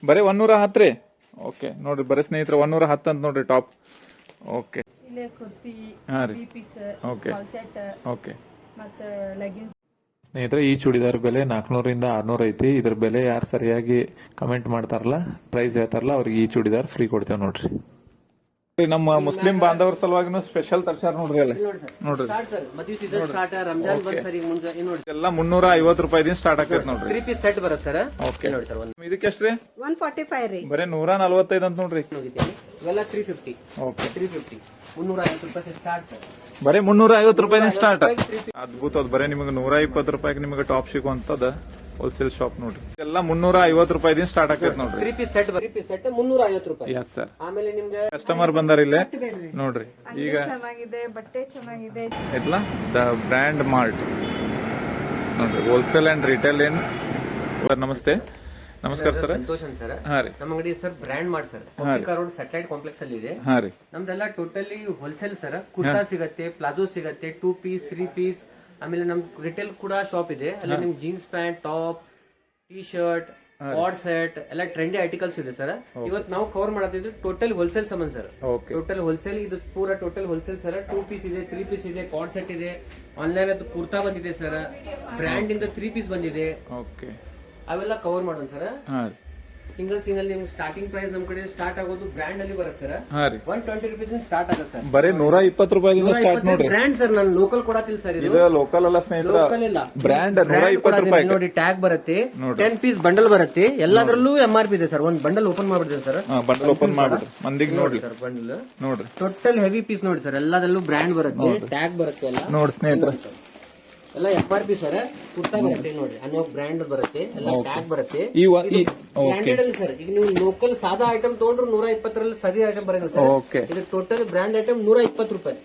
ಬರೀ 110 ರೀ. ಓಕೆ ನೋಡ್ರಿ ಬರೀ ಸ್ನೇಹಿತರೆ 110 ಅಂತ ನೋಡ್ರಿ ಟಾಪ್. ಓಕೆ ಹಾ ರೀ. ಓಕೆ ಓಕೆ ಸ್ನೇಹಿತರೆ ಈ ಚೂಡಿದಾರ್ ಬೆಲೆ 400 ಇಂದ 600 ಐತಿ. ಇದ್ರ ಬೆಲೆ ಯಾರು ಸರಿಯಾಗಿ ಕಮೆಂಟ್ ಮಾಡ್ತಾರಲ್ಲ, ಪ್ರೈಸ್ ಹೇಳ್ತಾರಲ್ಲ, ಅವ್ರಿಗೆ ಈ ಚೂಡಿದಾರ್ ಫ್ರೀ ಕೊಡ್ತೇವೆ ನೋಡ್ರಿ. ನಮ್ಮ ಮುಸ್ಲಿಂ ಬಾಂಧವರ ಸಲುವಾಗಿ ಸ್ಪೆಷಲ್ ತರ್ಸಾರ ನೋಡ್ರಿ. ಅಲ್ಲ ನೋಡ್ರಿ ಎಲ್ಲ 350 ರೂಪಾಯಿ ಸ್ಟಾರ್ಟ್ ಆಗ್ತೈತೆ ನೋಡ್ರಿ. 3 ಪೀಸ್ ಸೆಟ್ ಬರುತ್ತೆ ಸರ್. ಓಕೆ ಇದಕ್ಕೆ ಎಷ್ಟ್ರಿ? 145 ರೀ. ಬರೀ 145 ಅಂತ ನೋಡ್ರಿ. ಇವೆಲ್ಲ 350. ಓಕೆ 350 350 ರೂಪಾಯಿ ಸ್ಟಾರ್ಟ್ ಸರ್. ಬರೀ 350 ರೂಪಾಯಿ ಸ್ಟಾರ್ಟ್. ಅದ್ಭುತ. ಅದ್ ಬರೀ ನಿಮಗೆ 120 ರೂಪಾಯಿಗೆ ನಿಮಗೆ ಟಾಪ್ ಸಿಗುವಂತದ ಹೋಲ್ಸೇಲ್ ಶಾಪ್ ನೋಡ್ರಿ. ಎಲ್ಲ 350 ರೂಪಾಯಿ ಸ್ಟಾರ್ಟ್ ಆಗ್ತೈತೆ ನೋಡ್ರಿ. 3 ಪೀಸ್ ಸೆಟ್ 350 ರೂಪಾಯಿ. Yes sir. ಆಮೇಲೆ ನಿಮ್ಗೆ ಕಸ್ಟಮರ್ ಬಂದಾರ ಇಲ್ಲೇ ನೋಡ್ರಿ. ಈಗ ಚೆನ್ನಾಗಿದೆ, ಬಟ್ಟೆ ಚೆನ್ನಾಗಿದೆ. ಇಟ್ಲ ದ ಬ್ರ್ಯಾಂಡ್ ಮಾರ್ಟ್ ನೋಡ್ರಿ. ಹೋಲ್ಸೇಲ್ ಅಂಡ್ ರಿಟೇಲ್ ಏನ್. ನಮಸ್ತೆ. ನಮಸ್ಕಾರ ಸರ್. ಸಂತೋಷ್ ಸರ್. ಹಾ ರೀ. ನಮ್ಮ ಅಂಗಡಿ sir brand mart sir. Road satellite complex ಅಲ್ಲಿ ಇದೆ. ಹಾ ರೀ. ನಮ್ದೆಲ್ಲ ಟೋಟಲಿ ಹೋಲ್ಸೇಲ್ ಸರ್. ಕುರ್ತಾ ಸಿಗತ್ತೆ, ಪ್ಲಾಜೋ ಸಿಗತ್ತೆ, 2 ಪೀಸ್ 3 ಪೀಸ್. ಆಮೇಲೆ ನಮ್ ರಿಟೇಲ್ ಕೂಡ ಶಾಪ್ ಇದೆ. ಅಲ್ಲಿ ನಿಮ್ಗೆ jeans pant, top, T shirt, card set ಎಲ್ಲ ಟ್ರೆಂಡಿ ಆರ್ಟಿಕಲ್ಸ್ ಇದೆ ಸರ್. ಇವತ್ತು ನಾವು ಕವರ್ ಮಾಡತ್ತಿದ್ದು ಟೋಟಲ್ ಹೋಲ್ಸೇಲ್ ಸಾಮಾನ್ ಸರ್. ಟೋಟಲ್ ಹೋಲ್ಸೇಲ್ ಇದು ಪೂರಾ ಟೋಟಲ್ ಹೋಲ್ಸೇಲ್ ಸರ್. 2 ಪೀಸ್ ಇದೆ, 3 ಪೀಸ್ ಇದೆ, ಕಾರ್ಡ್ ಸೆಟ್ ಇದೆ. ಆನ್ಲೈನ್ ಅದು ಕುರ್ತಾ ಬಂದಿದೆ ಸರ್. ಬ್ರ್ಯಾಂಡ್ ಇಂದ 3 ಪೀಸ್ ಬಂದಿದೆ. ಓಕೆ ಅವೆಲ್ಲ ಕವರ್ ಮಾಡೋಣ ಸರ್. ಸಿಂಗಲ್ ನಿಮ್ಗೆ ಸ್ಟಾರ್ಟಿಂಗ್ ಪ್ರೈಸ್ ನಮ್ ಕಡೆ ಸ್ಟಾರ್ಟ್ ಆಗೋದು ಬ್ರ್ಯಾಂಡ್ ಅಲ್ಲಿ ಬರುತ್ತೆ ಸರ್. 120 ರೂಪೀಸ್ ಸ್ಟಾರ್ಟ್ ಆಗುತ್ತೆ ಸರ್. ಬರೀ 120 ರೂಪಾಯಿ ಸ್ಟಾರ್ಟ್ ನೋಡ್ರಿ. ಬ್ರ್ಯಾಂಡ್ ಸರ್, ನಾನು ಲೋಕಲ್ ಕೊಡತಿಲ್ಲ ಸರ್. ಇದು ಲೋಕಲ್ ಅಲ್ಲ ಸ್ನೇಹಿತರೆ, ಬ್ರ್ಯಾಂಡ್ 120 ರೂಪಾಯಿ ನೋಡಿ. ಟ್ಯಾಗ್ ಬರುತ್ತೆ, 10 ಪೀಸ್ ಬಂಡಲ್ ಬರುತ್ತೆ. ಎಲ್ಲದರಲ್ಲೂ MRP ಇದೆ ಸರ್. ಒಂದ್ ಬಂಡಲ್ ಓಪನ್ ಮಾಡ್ಬಿಡ್ತೀವಿ ಸರ್. ಬಂಡಲ್ ಓಪನ್ ಮಾಡ್ಬಿಡ್ರಿ ಮಂದಿಗೆ ನೋಡ್ರಿ ಸರ್. ಬಂಡಲ್ ನೋಡ್ರಿ ಟೋಟಲ್ ಹೆವಿ ಪೀಸ್ ನೋಡಿ ಸರ್. ಎಲ್ಲದಲ್ಲೂ ಬ್ರ್ಯಾಂಡ್ ಬರುತ್ತೆ, ಟ್ಯಾಗ್ ಬರುತ್ತೆ ಎಲ್ಲ ನೋಡಿ ಸ್ನೇಹಿತರೆ. ಎಲ್ಲ MRP ಸರ್. ಕುರ್ತಾ ಬರುತ್ತೆ ನೋಡಿ, ಅನ್ನೋ ಬ್ರ್ಯಾಂಡ್ ಬರುತ್ತೆ, ಎಲ್ಲ ಟ್ಯಾಗ್ ಬರುತ್ತೆ. ಬ್ರ್ಯಾಂಡೆಡ್ ಅಲ್ಲಿ ಸರ್. ಈಗ ನೀವು ಲೋಕಲ್ ಸಾದಾ ಐಟಮ್ ತಗೊಂಡ್ರು 120 ಸರಿ ಐಟಮ್ ಬರಲ್ಲ ಸರ್. ಇದು ಟೋಟಲ್ ಬ್ರ್ಯಾಂಡ್ ಐಟಮ್ 120 ರೂಪಾಯಿ.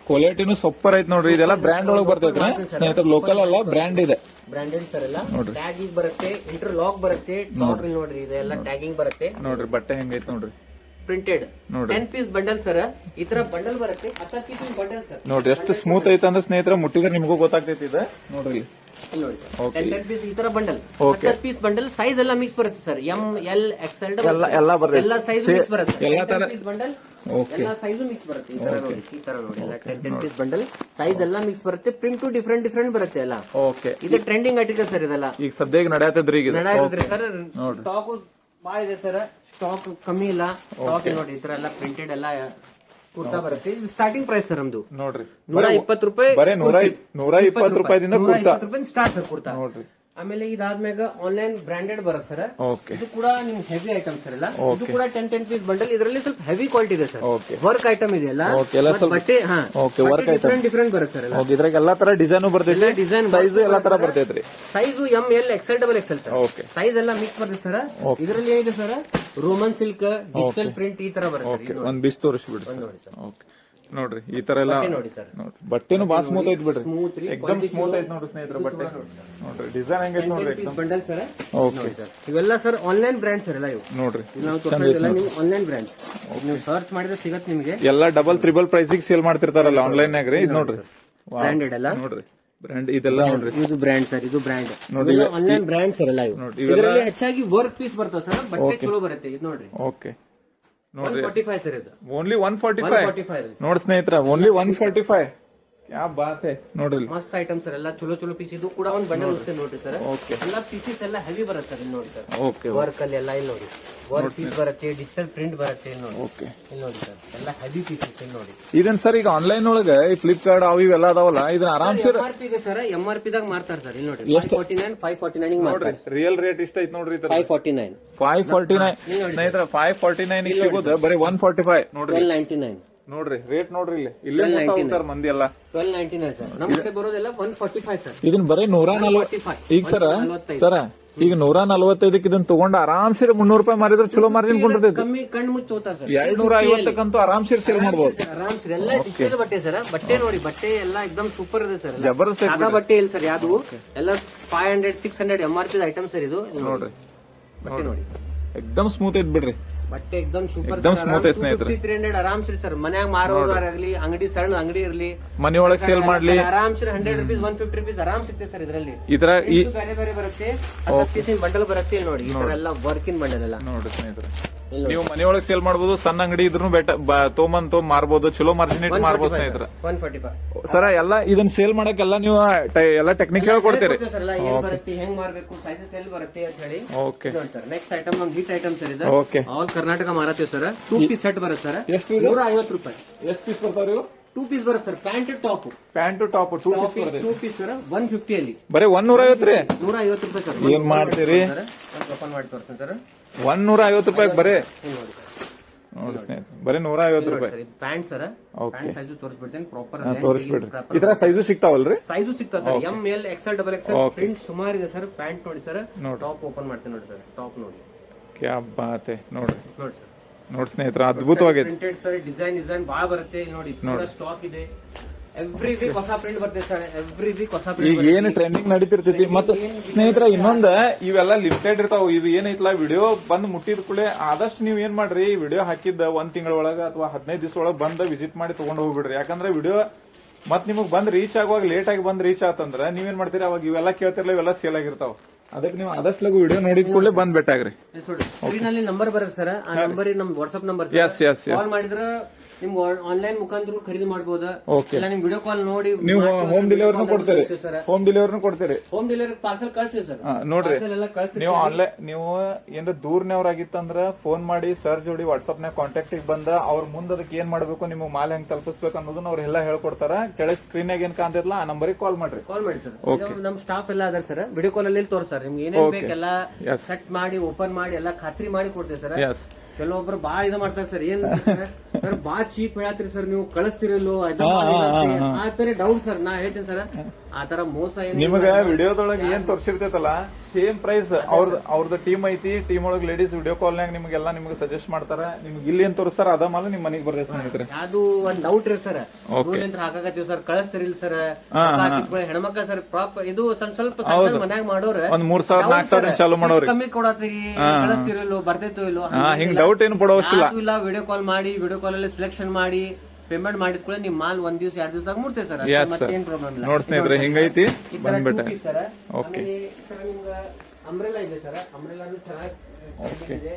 ಕ್ವಾಲಿಟಿನೂ ಸೂಪರ್ ಐತಿ ನೋಡ್ರಿ. ಇದೆಲ್ಲ ಬ್ರ್ಯಾಂಡ್ ಒಳಗೆ ಬರ್ತೈತೆ ಸ್ನೇಹಿತರೆ, ಲೋಕಲ್ ಅಲ್ಲ ಬ್ರ್ಯಾಂಡ್ ಇದೆ. ಬ್ರ್ಯಾಂಡೆಡ್ ಸರ್ ಎಲ್ಲ. ಟ್ಯಾಗಿಂಗ್ ಬರುತ್ತೆ, ಇಂಟರ್ಲಾಕ್ ಬರುತ್ತೆ. ನೋಡ್ರಿ ಇದೆಲ್ಲ ಟ್ಯಾಗಿಂಗ್ ಬರುತ್ತೆ ನೋಡ್ರಿ. ಬಟ್ಟೆ ಹೆಂಗೈತಿ ನೋಡ್ರಿ. Printed 10 piece bundle sir. ಈ ತರ ಬಂಡಲ್ ಬರುತ್ತೆ, 10 ಪೀಸ್ ಬಂಡಲ್ ಸರ್. ನೋಡ್ರಿ ಎಷ್ಟು ಸ್ಮೂತ್ ಐತೆ ಅಂದ್ರೆ ಸ್ನೇಹಿತರೆ, ಮುಟ್ಟಿದ್ರೆ ನಿಮಗೂ ಗೊತ್ತಾಗ್ತೈತಿ ಇದೆ ನೋಡ್ರಿ. ನೋಡಿ ಸರ್, 10 ಪೀಸ್ ಈ ತರ ಬಂಡಲ್, 10 ಪೀಸ್ ಬಂಡಲ್. ಸೈಜ್ ಎಲ್ಲ ಮಿಕ್ಸ್ ಬರುತ್ತೆ ಸರ್. ML XL ಎಲ್ಲ ಸೈಜ್ ಮಿಕ್ಸ್ ಬರುತ್ತೆ. ಎಲ್ಲ ತರ ಪೀಸ್ ಬಂಡಲ್ ಎಲ್ಲ ಸೈಜ್ ಮಿಕ್ಸ್ ಬರುತ್ತೆ. ಈ ತರ ನೋಡಿ ಎಲ್ಲ 10 ಪೀಸ್ ಬಂಡಲ್ ಸೈಜ್ ಎಲ್ಲ ಮಿಕ್ಸ್ ಬರುತ್ತೆ. ಪ್ರಿಂಟ್ ಡಿಫ್ರೆಂಟ್ ಬರುತ್ತೆ ಎಲ್ಲ. ಓಕೆ ಇದು ಟ್ರೆಂಡಿಂಗ್ ಆರ್ಟಿಕಲ್ ಸರ್. ಇದೆಲ್ಲ ಈಗ ಸದ್ಯಕ್ಕೆ ನಡೆಯತ್ತದ್ರಿ. ಈಗ ಸರ್ ಸ್ಟಾಕ್ ಬಾಳ ಇದೆ ಸರ್. ಸ್ಟಾಕ್ ಕಮ್ಮಿ ಇಲ್ಲ. ಸ್ಟಾಕ್ ನೋಡಿ ಈ ತರ ಎಲ್ಲ ಪ್ರಿಂಟೆಡ್ ಎಲ್ಲ ಕುರ್ತಾ ಬರುತ್ತೆ. ಇದು ಸ್ಟಾರ್ಟಿಂಗ್ ಪ್ರೈಸ್ ಸರ್ ನಮ್ದು ನೋಡ್ರಿ. 120 ರೂಪಾಯಿ. ಬರೀ 120 ರೂಪಾಯಿದಿಂದ 120 ರೂಪಾಯಿ ಸ್ಟಾರ್ಟ್ ಸರ್ ಕುರ್ತಾ. ನೋಡ್ರಿ. ಆಮೇಲೆ ಇದಾದ್ಮ್ಯಾಗ ಆನ್ಲೈನ್ ಬ್ರಾಂಡೆಡ್ ಬರುತ್ತೆ ಸರ್. ಇದು ಕೂಡ ನಿಮ್ಗೆ ಹೆವಿ ಐಟಮ್ ಸರ್ ಎಲ್ಲ. ಇದು ಕೂಡ 10 ಪೀಸ್ ಬಂಡಲ್. ಇದರಲ್ಲಿ ಸ್ವಲ್ಪ ಹೆವಿ ಕ್ವಾಲಿಟಿ ಇದೆ ಸರ್. ವರ್ಕ್ ಐಟಮ್ ಇದೆ ಎಲ್ಲ. ಬಟ್ಟೆ ಡಿಫ್ರೆಂಟ್ ಬರುತ್ತೆ ಸರ್. ಇದ್ರಾಗ ಎಲ್ಲಾ ತರ ಡಿಸೈನ್ ಬರ್ತೈತಿ. ಡಿಸೈನ್ ಸೈಜ್ ಎಲ್ಲಾ ತರ ಬರ್ತೈತ್ರಿ. Size ML XL XL sir. Size ಎಲ್ಲ ಮಿಕ್ಸ್ ಬರುತ್ತೆ ಸರ್. ಇದರಲ್ಲಿ ಏನಿದೆ sir, Roman silk, digital print ಈ ತರ ಬರುತ್ತೆ. ಒಂದ್ ಬಿಸ್ ತೋರಿಸ್ಬಿಡ್ರಿ. ನೋಡ್ರಿ ಈ ತರ ಎಲ್ಲ ನೋಡಿ ಸರ್. ಬಟ್ಟೆನು ಬಾಳ ಸ್ಮೂತ್ ಐತಿ ಬಿಡ್ರಿ. ಎಕ್ದಮ್ ಸ್ಮೂತ್ ಐತಿ ನೋಡ್ರಿ ಸ್ನೇಹಿತರೆ ಬಟ್ಟೆ. ನೋಡ್ರಿ ಡಿಸೈನ್ ಹೆಂಗೈತಿ ನೋಡ್ರಿ. Bundle sir. ಓಕೆ ಇವೆಲ್ಲ ಸರ್ ಆನ್ಲೈನ್ ಬ್ರ್ಯಾಂಡ್ ಸರ್ ಎಲ್ಲ. ಇವು ನೋಡ್ರಿ ನೀವು ಆನ್ಲೈನ್ ಬ್ರ್ಯಾಂಡ್ ನೀವು ಸರ್ಚ್ ಮಾಡಿದ್ರೆ ಸಿಗತ್ತೆ ನಿಮಗೆ. ಎಲ್ಲ ಡಬಲ್ ತ್ರಿಬಲ್ ಪ್ರೈಸ್ ಸೇಲ್ ಮಾಡ್ತಿರ್ತಾರಲ್ಲ ಆನ್ಲೈನ್ ನಾಗ ರೀ. ಇದು ನೋಡ್ರಿ ಬ್ರಾಂಡೆಡ್ ಎಲ್ಲ ನೋಡ್ರಿ. ಬ್ರ್ಯಾಂಡ್ ಇದೆಲ್ಲ ನೋಡ್ರಿ. ಇದು ಬ್ರ್ಯಾಂಡ್ ಸರ್. ಇದು ಬ್ರ್ಯಾಂಡ್ ನೋಡಿ. ಆನ್ಲೈನ್ ಬ್ರ್ಯಾಂಡ್ ಸರ್ ಎಲ್ಲ. ಇದರಲ್ಲಿ ಹೆಚ್ಚಾಗಿ ವರ್ಕ್ ಪೀಸ್ ಬರ್ತವೆ ಸರ್. ಬಟ್ಟೆ ಚಲೋ ಬರುತ್ತೆ. ಇದು ನೋಡ್ರಿ. ಓಕೆ ನೋಡ್ರಿ. 145 ಸರ್. ಇದು ಓನ್ಲಿ 145 ನೋಡಿ ಸ್ನೇಹಿತರ. ಓನ್ಲಿ 145. ಕ್ಯಾ ಬಾತ್ ಹೈ ನೋಡ್ರಿ. ಮಸ್ತ್ ಐಟಮ್ ಸರ್ ಎಲ್ಲ. ಚಲೋ ಪೀಸ್. ಇದು ಕೂಡ ಒಂದು ಬಂಡಲ್ ಇರುತ್ತೆ ನೋಡ್ರಿ ಸರ್. ಎಲ್ಲ ಪೀಸಸ್ ಎಲ್ಲ ಹೆವಿ ಬರುತ್ತೆ ಸರ್. ಇಲ್ಲಿ ನೋಡಿ ಸರ್. ಓಕೆ ವರ್ಕ್ ಅಲ್ಲಿ ಎಲ್ಲ ಇಲ್ಲಿ ನೋಡಿ. ವರ್ಕ್ ಪೀಸ್ ಬರುತ್ತೆ, ಡಿಜಿಟಲ್ ಪ್ರಿಂಟ್ ಬರುತ್ತೆ. ಇಲ್ಲಿ ನೋಡಿ. ಓಕೆ ಇಲ್ಲಿ ನೋಡಿ ಸರ್. ಎಲ್ಲ ಹೆವಿ ಪೀಸಸ್ ಇಲ್ಲಿ ನೋಡಿ. ಇದನ್ ಸರ್ ಈಗ ಆನ್ಲೈನ್ ಒಳಗೆ ಫ್ಲಿಪ್ಕಾರ್ಟ್ ಅವು ಇವೆಲ್ಲ ಅದಾವಲ್ಲ, ಇದನ್ನ ಆರಾಮ್ ಸರ್ MRP ಇದೆ ಸರ್. MRP ದಾಗ ಮಾರ್ತಾರೆ ಸರ್. ಇಲ್ಲಿ ನೋಡಿ 549 ನೋಡ್ರಿ. ರಿಯಲ್ ರೇಟ್ ಇಷ್ಟ ಐತಿ ನೋಡ್ರಿ. 549 ಸ್ನೇಹಿತರ 549 ಸಿಗೋದು ಬರೀ 145 ನೋಡ್ರಿ. 1299 ನೋಡ್ರಿ. ರೇಟ್ ನೋಡ್ರಿ. ಇಲ್ಲೇ ಮೋಸ ಹೋಗ್ತಾರ ಮಂದಿ ಎಲ್ಲ. 1299 ಸರ್. ನಮ್ಮ ಕಡೆ ಬರೋದೆಲ್ಲ 145 ಸರ್. ಇದನ್ನ ಬರೀ 140. ಈಗ ಸರ ಈಗ 145 ಇದನ್ನ ತಗೊಂಡು ಆರಾಮ್ಸೆ 300 ರೂಪಾಯಿ ಮಾರಿದ್ರೆ ಚಲೋ ಮಾರ್ಜಿನ್ ಕೊಂಡಿರ್ತೈತಿ. ಕಮ್ಮಿ ಕಣ್ಣು ಮುಚ್ಚಿ ಹೋಗ್ತಾರೆ ಸರ್. 250 ಆರಾಮ್ಸೆ ಸೇಲ್ ಮಾಡಬಹುದು. ಆರಾಮ್ಸೆ ಎಲ್ಲ ಡಿಜಿಟಲ್ ಬಟ್ಟೆ ಸರ್. ಬಟ್ಟೆ ನೋಡಿ. ಬಟ್ಟೆ ಎಲ್ಲ ಎಕ್ದಮ್ ಸೂಪರ್ ಇದೆ ಸರ್. ಜಬರ್ದಸ್ತ್ ಸಾದಾ ಬಟ್ಟೆ ಇಲ್ಲ ಸರ್ ಯಾವುದು. ಎಲ್ಲ 500 600 MRP ಐಟಮ್ ಸರ್. ಇದು ನೋಡ್ರಿ. ಬಟ್ಟೆ ನೋಡಿ ಎಕ್ದಮ್ ಸ್ಮೂತ್ ಐತ್ ಬಿಡ್ರಿ. ಬಟ್ಟೆ ಎಕ್ದಮ್ ಸೂಪರ್ ಎಕ್ದಮ್ smooth ಐತೆ ಸ್ನೇಹಿತರೆ. 300 ಆರಾಮ್ಸ್ರಿ ಸರ್, ಮನ್ಯಾಗ ಮಾರೋರಾಗ್ಲಿ, ಅಂಗಡಿ ಸಣ್ಣ ಅಂಗಡಿ ಇರ್ಲಿ, ಮನೆಯೊಳಗೆ ಸೇಲ್ ಮಾಡ್ಲಿ, ಆರಾಮ್ಸ್ರಿ 100 ರೂಪೀಸ್ 150 ರೂಪೀಸ್ ಆರಾಮ್ ಸಿಗ್ತದೆ ಸರ್ ಇದರಲ್ಲಿ. ಈ ತರ ಈ ಬೇರೆ ಬೇರೆ ಬರುತ್ತೆ, 10 ಪೀಸಿನ ಬಂಡಲ್ ಬರುತ್ತೆ. ಇಲ್ಲಿ ನೋಡಿ, ಈ ತರ ಎಲ್ಲ ವರ್ಕಿನ್ ಬಂಡಲ್ ಎಲ್ಲ ನೋಡ್ರಿ ಸ್ನೇಹಿತರೆ, ನೀವು ಮನೆಯೊಳಗೆ ಸೇಲ್ ಮಾಡಬಹುದು. ಸಣ್ಣ ಅಂಗಡಿ ಇದ್ರು ಬೆಟ್ಟ ತೊಗೊಂಬಂದ್ ಮಾರ್ಬೋದು, ಚಲೋ ಮಾರ್ಜಿನ್ ಇಟ್ಟು ಮಾರ್ಬೋದು ಸ್ನೇಹಿತರೆ. 145 ಸರ ಎಲ್ಲ ಇದನ್ನ ಸೇಲ್ ಮಾಡಕ್ಕೆಲ್ಲ ನೀವು ಎಲ್ಲ ಟೆಕ್ನಿಕ್ ಹೇಳ್ಕೊಡ್ತೀರಿ. ಸರ್ ಎಲ್ಲ ಏನ್ ಬರುತ್ತೆ, ಹೆಂಗ್ ಮಾರ್ಬೇಕು, ಸೈಜಸ್ ಎಲ್ಲಿ ಬರುತ್ತೆ ಅಂತ ಹೇಳಿ. ಓಕೆ ನೋಡಿ ಸರ್, ನೆಕ್ಸ್ಟ್ ಐಟಮ್ ನಮ್ ಹಿಟ್ ಐಟಮ್ ಸರ್ ಇದು. ಓಕೆ, ಆಲ್ ಕರ್ನಾಟಕ ಮಾರತ್ತೀವಿ ಸರ್. 2 ಪೀಸ್ ಸೆಟ್ ಬರುತ್ತೆ ಸರ್, ಎಷ್ಟು ಇದು? 150 ರೂಪಾಯಿ. ಎಷ್ಟು ಪೀಸ್ ಬರ್ತಾವ್ರಿ? 2 ಪೀಸ್ ಬರುತ್ತೆ sir, pant top. Pant top 2 piece sir 150 ಅಲ್ಲಿ. ಬರೀ 150 ರೀ? 150 ರೂಪಾಯಿ ಸರ್. ಏನ್ ಮಾಡ್ತೀರಿ? ಓಪನ್ ಮಾಡಿ ತೋರಿಸ್ತೀನಿ ಸರ್. 150 ರೂಪಾಯಿ ಬರೀ. ನೋಡಿ ನೋಡಿ ಸ್ನೇಹಿತರೆ, ಬರೀ 150 ರೂಪಾಯಿ pant sir. Okay, pant size ತೋರಿಸ್ಬಿಡ್ತೇನೆ ಪ್ರಾಪರ್. ತೋರಿಸ್ಬಿಡ್ರಿ. ಈ ತರ ಸೈಜು ಸಿಗ್ತಾವಲ್ರಿ? ಸೈಜು ಸಿಗ್ತಾವ sir, M L XL double XL print ಸುಮಾರು ಇದೆ ಸರ್. ಪ್ಯಾಂಟ್ ನೋಡಿ ಸರ್, ಟಾಪ್ ಓಪನ್ ಮಾಡ್ತೀನಿ ನೋಡಿ ಸರ್. ಟಾಪ್ ನೋಡಿ, ಕ್ಯಾ ಬಾತ್ ಹೈ. ನೋಡ್ರಿ ನೋಡಿ ಸರ್, ನೋಡಿ ಸ್ನೇಹಿತರೆ, ಅದ್ಭುತವಾಗಿದೆ. ಪ್ರಿಂಟೆಡ್ ಸರ್, ಡಿಸೈನ್ ಬಾಳ ಬರುತ್ತೆ. ಇಲ್ಲಿ ನೋಡಿ, ಪೂರಾ ಸ್ಟಾಕ್ ಇದೆ. ಎವ್ರಿ ವೀಕ್ ಹೊಸ ಪ್ರಿಂಟ್ ಬರ್ತದೆ ಸರ್, ಎವ್ರಿ ವೀಕ್ ಹೊಸ ಈಗ ಪ್ರಿಂಟ್. ಏನ್ ಟ್ರೆಂಡಿಂಗ್ ನಡೀತಿರ್ತೈತಿ. ಮತ್ತೆ ಸ್ನೇಹಿತರ ಇನ್ನೊಂದ ಇವೆಲ್ಲ ಲಿಮಿಟೆಡ್ ಇರ್ತಾವ. ಇದು ಏನೈತಲ್ಲ, ವಿಡಿಯೋ ಬಂದ್ ಮುಟ್ಟಿದ ಕೂಡಲೇ ಆದಷ್ಟು ನೀವ್ ಏನ್ ಮಾಡ್ರಿ, ವಿಡಿಯೋ ಹಾಕಿದ್ದ 1 ತಿಂಗಳ ಒಳಗ ಅಥವಾ 15 ದಿವಸ ಒಳಗ ಬಂದ ವಿಸಿಟ್ ಮಾಡಿ ತಗೊಂಡ್ ಹೋಗ್ಬಿಡ್ರಿ. ಯಾಕಂದ್ರೆ ವಿಡಿಯೋ ಮತ್ ನಿಮಗ್ ಬಂದ್ ರೀಚ್ ಆಗುವಾಗ ಲೇಟ್ ಆಗಿ ಬಂದ್ ರೀಚ್ ಆತಂದ್ರ ನೀವೇನ್ ಮಾಡ್ತೀರಿ, ಅವಾಗ ಇವೆಲ್ಲ ಕೇಳ್ತಿರ್ಲ, ಇವೆಲ್ಲ ಸೇಲ್ ಆಗಿರ್ತಾವ. ಅದಕ್ಕೆ ನೀವು ಆದಷ್ಟು ಲಗು ವಿಡಿಯೋ ನೋಡಿದ ಕೂಡಲೇ ಬಂದ್ ಬೆಟ್ಟಾಗ್ರಿ. ಸ್ಕ್ರೀನ್ ಅಲ್ಲಿ ನಂಬರ್ ಬರುತ್ತೆ ಸರ್, ಆ ನಂಬರ್ ನಮ್ ವಾಟ್ಸ್ಆಪ್ ನಂಬರ್. ಕಾಲ್ ಮಾಡಿದ್ರ ನಿಮ್ಗೆ ಆನ್ಲೈನ್ ಮುಖಾಂತರ ಖರೀದಿ ಮಾಡಬಹುದು. ಇಲ್ಲ ನಿಮ್ ವಿಡಿಯೋ ಕಾಲ್ ನೋಡಿ ನೀವು ಹೋಮ್ ಡೆಲಿವರಿನೂ ಕೊಡ್ತೀರಿ? ಹೋಮ್ ಡೆಲಿವರಿನೂ ಕೊಡ್ತೀರಿ? ಹೋಮ್ ಡೆಲಿವರಿ ಪಾರ್ಸಲ್ ಕಳಿಸ್ತೀವಿ ಸರ್. ನೋಡ್ರಿ, ನೀವು ಆನ್ಲೈನ್ ನೀವು ಏನಾರ ದೂರ್ನವ್ರಾಗಿತ್ತಂದ್ರ ಫೋನ್ ಮಾಡಿ ಸರ್ ಜೋಡಿ ವಾಟ್ಸ್ಆಪ್ ನಾಗ ಕಾಂಟ್ಯಾಕ್ಟ್ ಬಂದ ಅವ್ರ ಮುಂದ್ ಅದಕ್ಕೆ ಏನ್ ಮಾಡ್ಬೇಕು, ನಿಮ್ಗೆ ಮಾಲ್ ಹೆಂಗ್ ತಲುಪಿಸ್ಬೇಕು ಅನ್ನೋದನ್ನ ಅವ್ರ ಎಲ್ಲ ಹೇಳ್ಕೊಡ್ತಾರ. ಕೆಳಗೆ ಸ್ಕ್ರೀನ್ ನಾಗ ಏನ್ ಕಾಣ್ತಿರ್ಲ ಆ ನಂಬರಿಗೆ ಕಾಲ್ ಮಾಡ್ರಿ. ಕಾಲ್ ಮಾಡಿ ಸರ್, ನಮ್ ಸ್ಟಾಫ್ ಎಲ್ಲ ಅದಾರ ಸರ್. ವಿಡಿಯೋ ಕಾಲ್ ಅಲ್ಲಿ ತೋರಿಸ್ತಾರೆ ನಿಮ್ಗೆ ಏನೇನ್ ಬೇಕೆಲ್ಲ ಸೆಟ್ ಮಾಡಿ ಓಪನ್ ಮಾಡಿ ಎಲ್ಲ ಖಾತ್ರಿ ಮಾಡಿ ಕೊಡ್ತೇವೆ ಸರ್. ಕೆಲವೊಬ್ರು ಬಾಳ ಇದು ಮಾಡ್ತಾರೆ ಸರ್, ಏನ್ ಸರ್ ಬಾಳ ಚೀಪ್ ಹೇಳತ್ರಿ ಸರ್, ನೀವು ಕಳಿಸ್ತಿರಲ್ಲೋ ಆ ತರ ಡೌಟ್ ಸರ್. ನಾ ಹೇಳ್ತೀನಿ ಸರ್, ಆ ತರ ಮೋಸ ಏನು ನಿಮಗ ವಿಡಿಯೋದೊಳಗೆ ಏನ್ ತೋರಿಸಿರ್ತೈತಲ್ಲ ಸೇಮ್ ಪ್ರೈಸ್ ಅವ್ರದ್ದು ಟೀಮ್ ಐತಿ. ಟೀಮ್ ಒಳಗೆ ಲೇಡೀಸ್ ವಿಡಿಯೋ ಕಾಲ್ ನಾಗ ನಿಮಗೆಲ್ಲ ನಿಮ್ಗೆ ಸಜೆಸ್ಟ್ ಮಾಡ್ತಾರ. ನಿಮ್ಗೆ ಇಲ್ಲಿ ಏನ್ ತೋರಿಸ್ತಾರ ಅದ ಮಾಲ ನಿಮ್ ಮನೆಗೆ ಬರ್ತೈತೆ ಸ್ನೇಹಿತರೆ. ಅದು ಒಂದ್ ಡೌಟ್ ರೀ ಸರ್, ಹಾಕಾಕತ್ತೀವಿ ಸರ್, ಕಳಿಸ್ತಿರಿಲ್ಲ ಸರ್. ಹೆಣ್ಮಕ್ಳ ಸರ್ ಪ್ರಾಪ್ ಇದು ಸ್ವಲ್ಪ ಮನ್ಯಾಗ ಮಾಡೋರ ಒಂದ್ 3,000-4,000 ಚಾಲು ಮಾಡೋರಿ, ಕಮ್ಮಿ ಕೊಡತ್ತೀರಿ, ಕಳಿಸ್ತಿರಲ್ಲೋ ಬರ್ತೈತೋ ಇಲ್ಲೋ ಹಿಂಗ್ ಡೌಟ್ ಏನು ಪಡೋವಷ್ಟಿಲ್ಲ. ಇಲ್ಲ, ವಿಡಿಯೋ ಕಾಲ್ ಮಾಡಿ ವಿಡಿಯೋ ಕಾಲ್ ಅಲ್ಲಿ ಸೆಲೆಕ್ಷನ್ ಮಾಡಿ ಪೇಮೆಂಟ್ ಮಾಡಿದ ಕೂಡ ನಿಮ್ ಮಾಲ್ 1 ದಿವಸ 2 ದಿವಸದಾಗ ಮುಟ್ತೇವೆ ಸರ್. ಮತ್ತೇನ್ ಪ್ರಾಬ್ಲಮ್ ಇಲ್ಲ. ನೋಡ್ ಸ್ನೇಹಿತರೆ, ಹಿಂಗೈತಿ ಬಂದ್ಬಿಟ್ಟೆ. ಸರ್ ನಿಮ್ಗೆ ಅಂಬ್ರೆಲಾ ಇದೆ ಸರ್, ಅಂಬ್ರೆಲಾನು ಚೆನ್ನಾಗಿದೆ.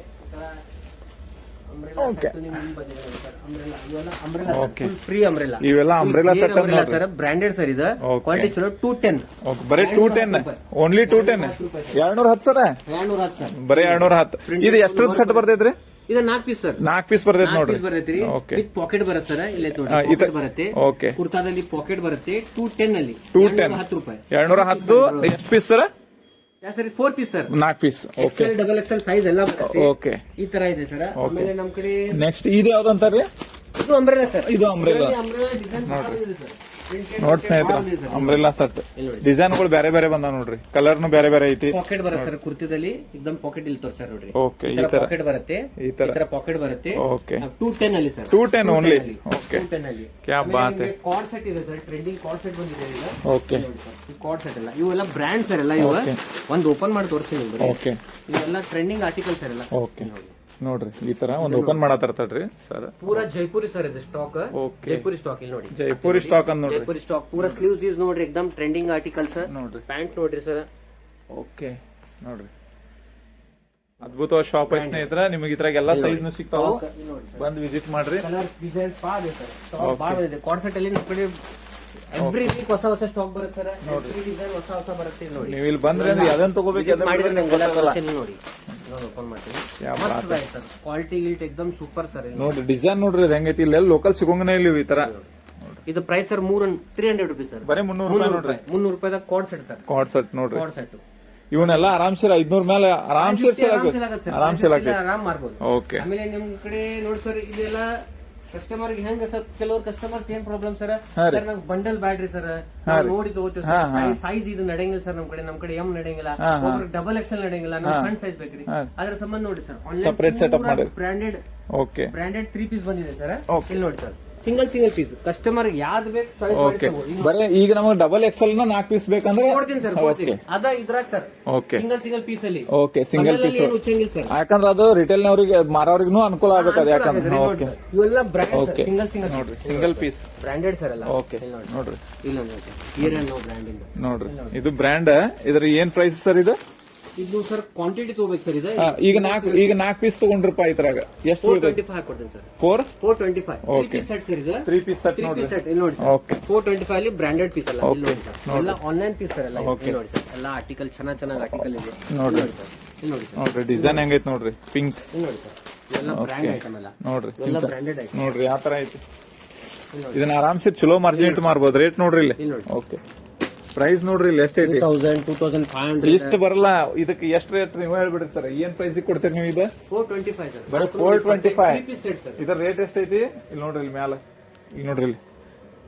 ಇವೆಲ್ಲ umbrella set sir, branded sir. ಇದು ಕ್ವಾಲಿಟಿ ಚಲೋ. 210 ಬರೀ 210 ಓನ್ಲಿ 210 210 ಸರ್. 210 ಸರ್, ಬರೀ 210. ಇದು ಎಷ್ಟೊಂದು ಸೆಟ್ ಬರ್ತೈತ್ರಿ? ಇದು 4 ಪೀಸ್ ಸರ್. 4 ಪೀಸ್ ಬರ್ತೈತಿ ನೋಡ್ರಿ. ಬರ್ತೈತ್ರಿ. ಪಾಕೆಟ್ ಬರುತ್ತೆ ಸರ್, ಇಲ್ಲಿ ಪಾಕೆಟ್ ಬರುತ್ತೆ. ಕುರ್ತಾದಲ್ಲಿ ಪಾಕೆಟ್ ಬರುತ್ತೆ. 210 ಅಲ್ಲಿ 210 ರೂಪಾಯಿ. 210 ಎಷ್ಟು piece sir? Sir 4 piece sir. 4 piece. XL double XL size ಎಲ್ಲ ಬರುತ್ತೆ. ಓಕೆ, ಈ ತರ ಇದೆ ಸರ್. ಆಮೇಲೆ ನಮ್ ಕಡೆ ನೆಕ್ಸ್ಟ್ ಇದು ಯಾವ್ದಂತಾರ್ರಿ? ಇದು ಅಂಬ್ರೆಲಾ ಸರ್. ಇದು ಅಂಬ್ರೆಲಾ ನೋಡ್ ಸ್ನೇಹಿತರೆ, ಅಂಬ್ರೆಲಾ ಸೆಟ್ ಡಿಸೈನ್ ಗಳು ಬೇರೆ ಬೇರೆ ಬಂದಾವ ನೋಡ್ರಿ. ಕಲರ್ ಬೇರೆ ಬೇರೆ ಐತಿ. ಪಾಕೆಟ್ ಬರುತ್ತೆ ಸರ್, ಕುರ್ತಿದಲ್ಲಿ ಎಕ್ದಮ್ ಪಾಕೆಟ್ ಇಲ್ಲಿ ತೋರ್ಸಾರ ನೋಡ್ರಿ. ಓಕೆ, ಈ ತರ ಪಾಕೆಟ್ ಬರುತ್ತೆ, ಈ ತರ ಪಾಕೆಟ್ ಬರುತ್ತೆ. ಓಕೆ, 210 ಅಲ್ಲಿ ಸರ್. 210 ಓನ್ಲಿ. ಓಕೆ, 210 ಅಲ್ಲಿ ಕ್ಯಾ ಬಾತ್ ಹೈ. ಕಾರ್ಡ್ ಸೆಟ್ ಇದೆ ಸರ್, ಟ್ರೆಂಡಿಂಗ್ ಕಾರ್ಡ್ ಸೆಟ್ ಬಂದಿದೆ ಈಗ. ಓಕೆ, ಈ ಕಾರ್ಡ್ ಸೆಟ್ ಎಲ್ಲ ಇವೆಲ್ಲ ಬ್ರ್ಯಾಂಡ್ ಸರ್ ಎಲ್ಲ. ಇವ ಒಂದು ಓಪನ್ ಮಾಡಿ ತೋರಿಸ್ತೀನಿ ನಿಮ್ಗೆ. ಓಕೆ, ಇವೆಲ್ಲ ಟ್ರೆಂಡಿಂಗ್ ಆರ್ಟಿಕಲ್ ಸರ್ ಎಲ್ಲ. ಓಕೆ, ನೋಡ್ರಿ ಈ ತರ ಒಂದು ಓಪನ್ ಮಾಡತ್ತರ್ತಾಳ್ರಿ ಸರ್. ಪೂರಾ ಜೈಪುರಿ ಸರ್ ಇದು ಸ್ಟಾಕ್. ಜೈಪುರಿ ಸ್ಟಾಕ್ ಇಲ್ಲಿ ನೋಡಿ, ಜೈಪುರಿ ಸ್ಟಾಕ್ ಅಂತ ನೋಡ್ರಿ. ಜೈಪುರಿ ಸ್ಟಾಕ್ ಪೂರಾ ಸ್ಲೀವ್ಸ್ ಈಸ್ ನೋಡ್ರಿ, ಎಕ್ದಮ್ ಟ್ರೆಂಡಿಂಗ್ ಆರ್ಟಿಕಲ್ ಸರ್. ನೋಡ್ರಿ ಪ್ಯಾಂಟ್ ನೋಡ್ರಿ ಸರ್. ಓಕೆ, ನೋಡ್ರಿ ಅದ್ಭುತವಾದ ಶಾಪ್ ಐತಿ ಸ್ನೇಹಿತರೆ. ನಿಮಗೆ ಇದ್ರಾಗೆಲ್ಲ ಸೈಜ್ ನು ಸಿಗ್ತಾವ, ಬಂದು ವಿಸಿಟ್ ಮಾಡ್ರಿ. ಕಲರ್ ಡಿಸೈನ್ಸ್ ಬಾಳ ಇದೆ ಸರ್, ಸ್ಟಾಕ್ ಬಾಳ ಇದೆ. ಕಾರ್ಡ್ ಸೆಟ್ ಅಲ್ಲಿ ನಮ್ಮ ಕಡೆ ಎವ್ರಿ ವೀಕ್ ಹೊಸ ಹೊಸ ಸ್ಟಾಕ್ ಬರುತ್ತೆ ಸರ್. ಎವ್ರಿ ಡಿಸೈನ್ ಹೊಸ ಹೊಸ ಬರುತ್ತೆ ನೋಡಿ. ನೀವು ಇಲ್ಲಿ ಬಂದ್ರೆ ಯಾವ್ದನ್ ತಗೋಬೇಕು ಮಾಡಿದ್ರೆ ನಿಮ್ಗೆ ನೋಡಿ. ಓಪನ್ ಮಾಡ್ತೀನಿ, ಕ್ವಾಲಿಟಿ ಗಿಲ್ಟ್ ಎಕ್ದಮ್ ಸೂಪರ್ ಸರ್. ನೋಡ್ರಿ ಡಿಸೈನ್ ನೋಡ್ರಿ ಇದು ಹೆಂಗೈತಿ. ಇಲ್ಲ ಲೋಕಲ್ ಸಿಗೋಂಗನೇ ಇಲ್ಲಿ ಈ ತರ. ಇದು ಪ್ರೈಸ್ ಸರ್ 300 ರೂಪೀಸ್ ಸರ್. ಬರೀ 300 ರೂಪಾಯಿ ನೋಡ್ರಿ. 300 ರೂಪಾಯಿದಾಗ cord set sir. Cord set ನೋಡ್ರಿ. ಕಾರ್ಡ್ ಸೆಟ್ ಇವನ್ನೆಲ್ಲ ಆರಾಮ್ಸೆ 500 ಮೇಲೆ ಆರಾಮ್ಸೆ ಆರಾಮ್ ಮಾಡ್ಬೋದು. ಓಕೆ, ಆಮೇಲೆ ನಿಮ್ ಕಡೆ ನೋಡಿ ಸರ್, ಇದೆಲ್ಲ ಕಸ್ಟಮರ್ ಹೆಂಗ ಸರ್, ಕೆಲವರು ಕಸ್ಟಮರ್ಸ್ ಏನ್ ಪ್ರಾಬ್ಲಮ್ ಸರ್, ನಂಗೆ ಬಂಡಲ್ ಬ್ಯಾಡ್ರಿ ಸರ್, ನೋಡಿ ತಗೋತೀವಿ ಸರ್. ಸೈಜ್ ಇದು ನಡೆಯಂಗಿಲ್ಲ ಸರ್ ನಮ್ ಕಡೆ ಎಂ ನಡೆಯಂಗಿಲ್ಲ, ಡಬಲ್ ಎಕ್ಸೆಲ್ ನಡೆಯಂಗಿಲ್ಲ, ನಮ್ಗೆ ಸಣ್ಣ ಸೈಜ್ ಬೇಕ್ರಿ. ಅದ್ರ ಸಂಬಂಧ ನೋಡಿ ಸರ್, ಸಪರೇಟ್ ಸೆಟಪ್ ಮಾಡಿ ಬ್ರಾಂಡೆಡ್. ಓಕೆ, ಬ್ರಾಂಡೆಡ್ 3 ಪೀಸ್ ಬಂದಿದೆ ಸರ್. ಇಲ್ಲಿ ನೋಡಿ ಸರ್, ಸಿಂಗಲ್ ಪೀಸ್ ಕಸ್ಟಮರ್ ಯಾವ್ದು ಬೇಕು ಚಾಯ್ಸ್ ಓಕೆ ಬರೀ ಈಗ ನಮಗೆ ಡಬಲ್ ಎಕ್ಸೆಲ್ ನ 4 ಪೀಸ್ ಬೇಕಂದ್ರೆ ಕೊಡ್ತೀನಿ ಸರ್ ಓಕೆ ಅದ ಇದ್ರಾಗ ಸರ್ ಓಕೆ ಸಿಂಗಲ್ ಪೀಸ್ ಅಲ್ಲಿ ಓಕೆ ಸಿಂಗಲ್ Bundle ಪೀಸ್ ಅಲ್ಲಿ ಏನು ಉಚ್ಚಂಗಿಲ್ಲ ಸರ್ ಯಾಕಂದ್ರೆ ಅದು ರಿಟೇಲ್ ನವರಿಗೆ ಮಾರೋರಿಗೂ ಅನುಕೂಲ ಆಗ್ಬೇಕು ಅದು ಯಾಕಂದ್ರೆ ಓಕೆ ಇವೆಲ್ಲ ಬ್ರ್ಯಾಂಡ್ Okay. ಸಿಂಗಲ್ ನೋಡ್ರಿ ಸಿಂಗಲ್ ಪೀಸ್ ಬ್ರಾಂಡೆಡ್ ಸರ್ ಎಲ್ಲ ಓಕೆ ಇಲ್ಲಿ ನೋಡಿ ನೋಡ್ರಿ ಇಲ್ಲ ನೋಡಿ ಹಿಯರ್ ಅಂಡ್ ನೋ ಬ್ರ್ಯಾಂಡ್ ಇಂದ ನೋಡ್ರಿ ಇದು ಬ್ರ್ಯಾಂಡ್ ಇದ್ರ ಏನ್ ಪ್ರೈಸ್ ಸರ್ ಇದು ಇದು ಸರ್ ಕ್ವಾಂಟಿಟಿ ತಗೋಬೇಕು ಸರ್ ಇದು ಈಗ ನಾಲ್ಕು ಪೀಸ್ ತಗೊಂಡ್ರಪ್ಪ ಇದ್ರಾಗ ಎಷ್ಟು 425 ಹಾಕೊಡ್ತೀನಿ ಸರ್ 425 3 ಪೀಸ್ ಸೆಟ್ ಸರ್ ಇದು 3 ಪೀಸ್ ಸೆಟ್ 3 ನೋಡ್ರಿ ಪೀಸ್ ಸೆಟ್ ಇಲ್ಲಿ ನೋಡಿ ಸರ್ ಓಕೆ 425 ಅಲ್ಲಿ ಬ್ರಾಂಡೆಡ್ ಪೀಸ್ ಅಲ್ಲ ಇಲ್ಲಿ ನೋಡಿ ಸರ್ ಎಲ್ಲ ಆನ್ಲೈನ್ ಪೀಸ್ ಸರ್ ಎಲ್ಲ ಇಲ್ಲಿ ನೋಡಿ ಸರ್ ಎಲ್ಲ ಆರ್ಟಿಕಲ್ ಚೆನ್ನಾಗಿ ಆರ್ಟಿಕಲ್ ಇದೆ ನೋಡ್ರಿ ಸರ್ ಇಲ್ಲಿ ನೋಡಿ ಸರ್ ನೋಡ್ರಿ ಡಿಸೈನ್ ಹೆಂಗೈತಿ ನೋಡ್ರಿ ಪಿಂಕ್ ಇಲ್ಲಿ ನೋಡಿ ಸರ್ ಎಲ್ಲ ಬ್ರಾಂಡ್ ಐಟಮ್ ಎಲ್ಲ ನೋಡ್ರಿ ಎಲ್ಲ ಬ್ರಾಂಡೆಡ್ ಐಟಮ್ ನೋಡ್ರಿ ಯಾವ ತರ ಐತಿ ಇದನ್ನ ಆರಾಮ್ಸೆ ಚಲೋ ಮಾರ್ಜಿನ್ ಇಟ್ಟು ಮಾರ್ಬೋದು ರೇಟ್ ನೋಡ್ರಿ ಇಲ್ಲಿ ಇಲ್ಲಿ ನೋಡಿ ಓಕೆ ಪ್ರೈಸ್ ನೋಡ್ರಿ ಇಲ್ಲಿ ಎಷ್ಟೈತಿ 2500 ಇಷ್ಟು ಬರಲ್ಲ ಇದಕ್ಕೆ ಎಷ್ಟು ರೇಟ್ ನೀವು ಹೇಳ್ಬಿಡ್ರಿ ಸರ್ ಏನ್ ಪ್ರೈಸ್ ಕೊಡ್ತೀರಿ ನೀವು ಇದು 425 ಸರ್ ಬರೀ 425 ಪೀಸ್ ಸೆಟ್ ಸರ್ ಇದರ ರೇಟ್ ಎಷ್ಟೈತಿ ಇಲ್ಲಿ ನೋಡ್ರಿ ಇಲ್ಲಿ ಮ್ಯಾಲ ಇಲ್ಲಿ ನೋಡ್ರಿ ಇಲ್ಲಿ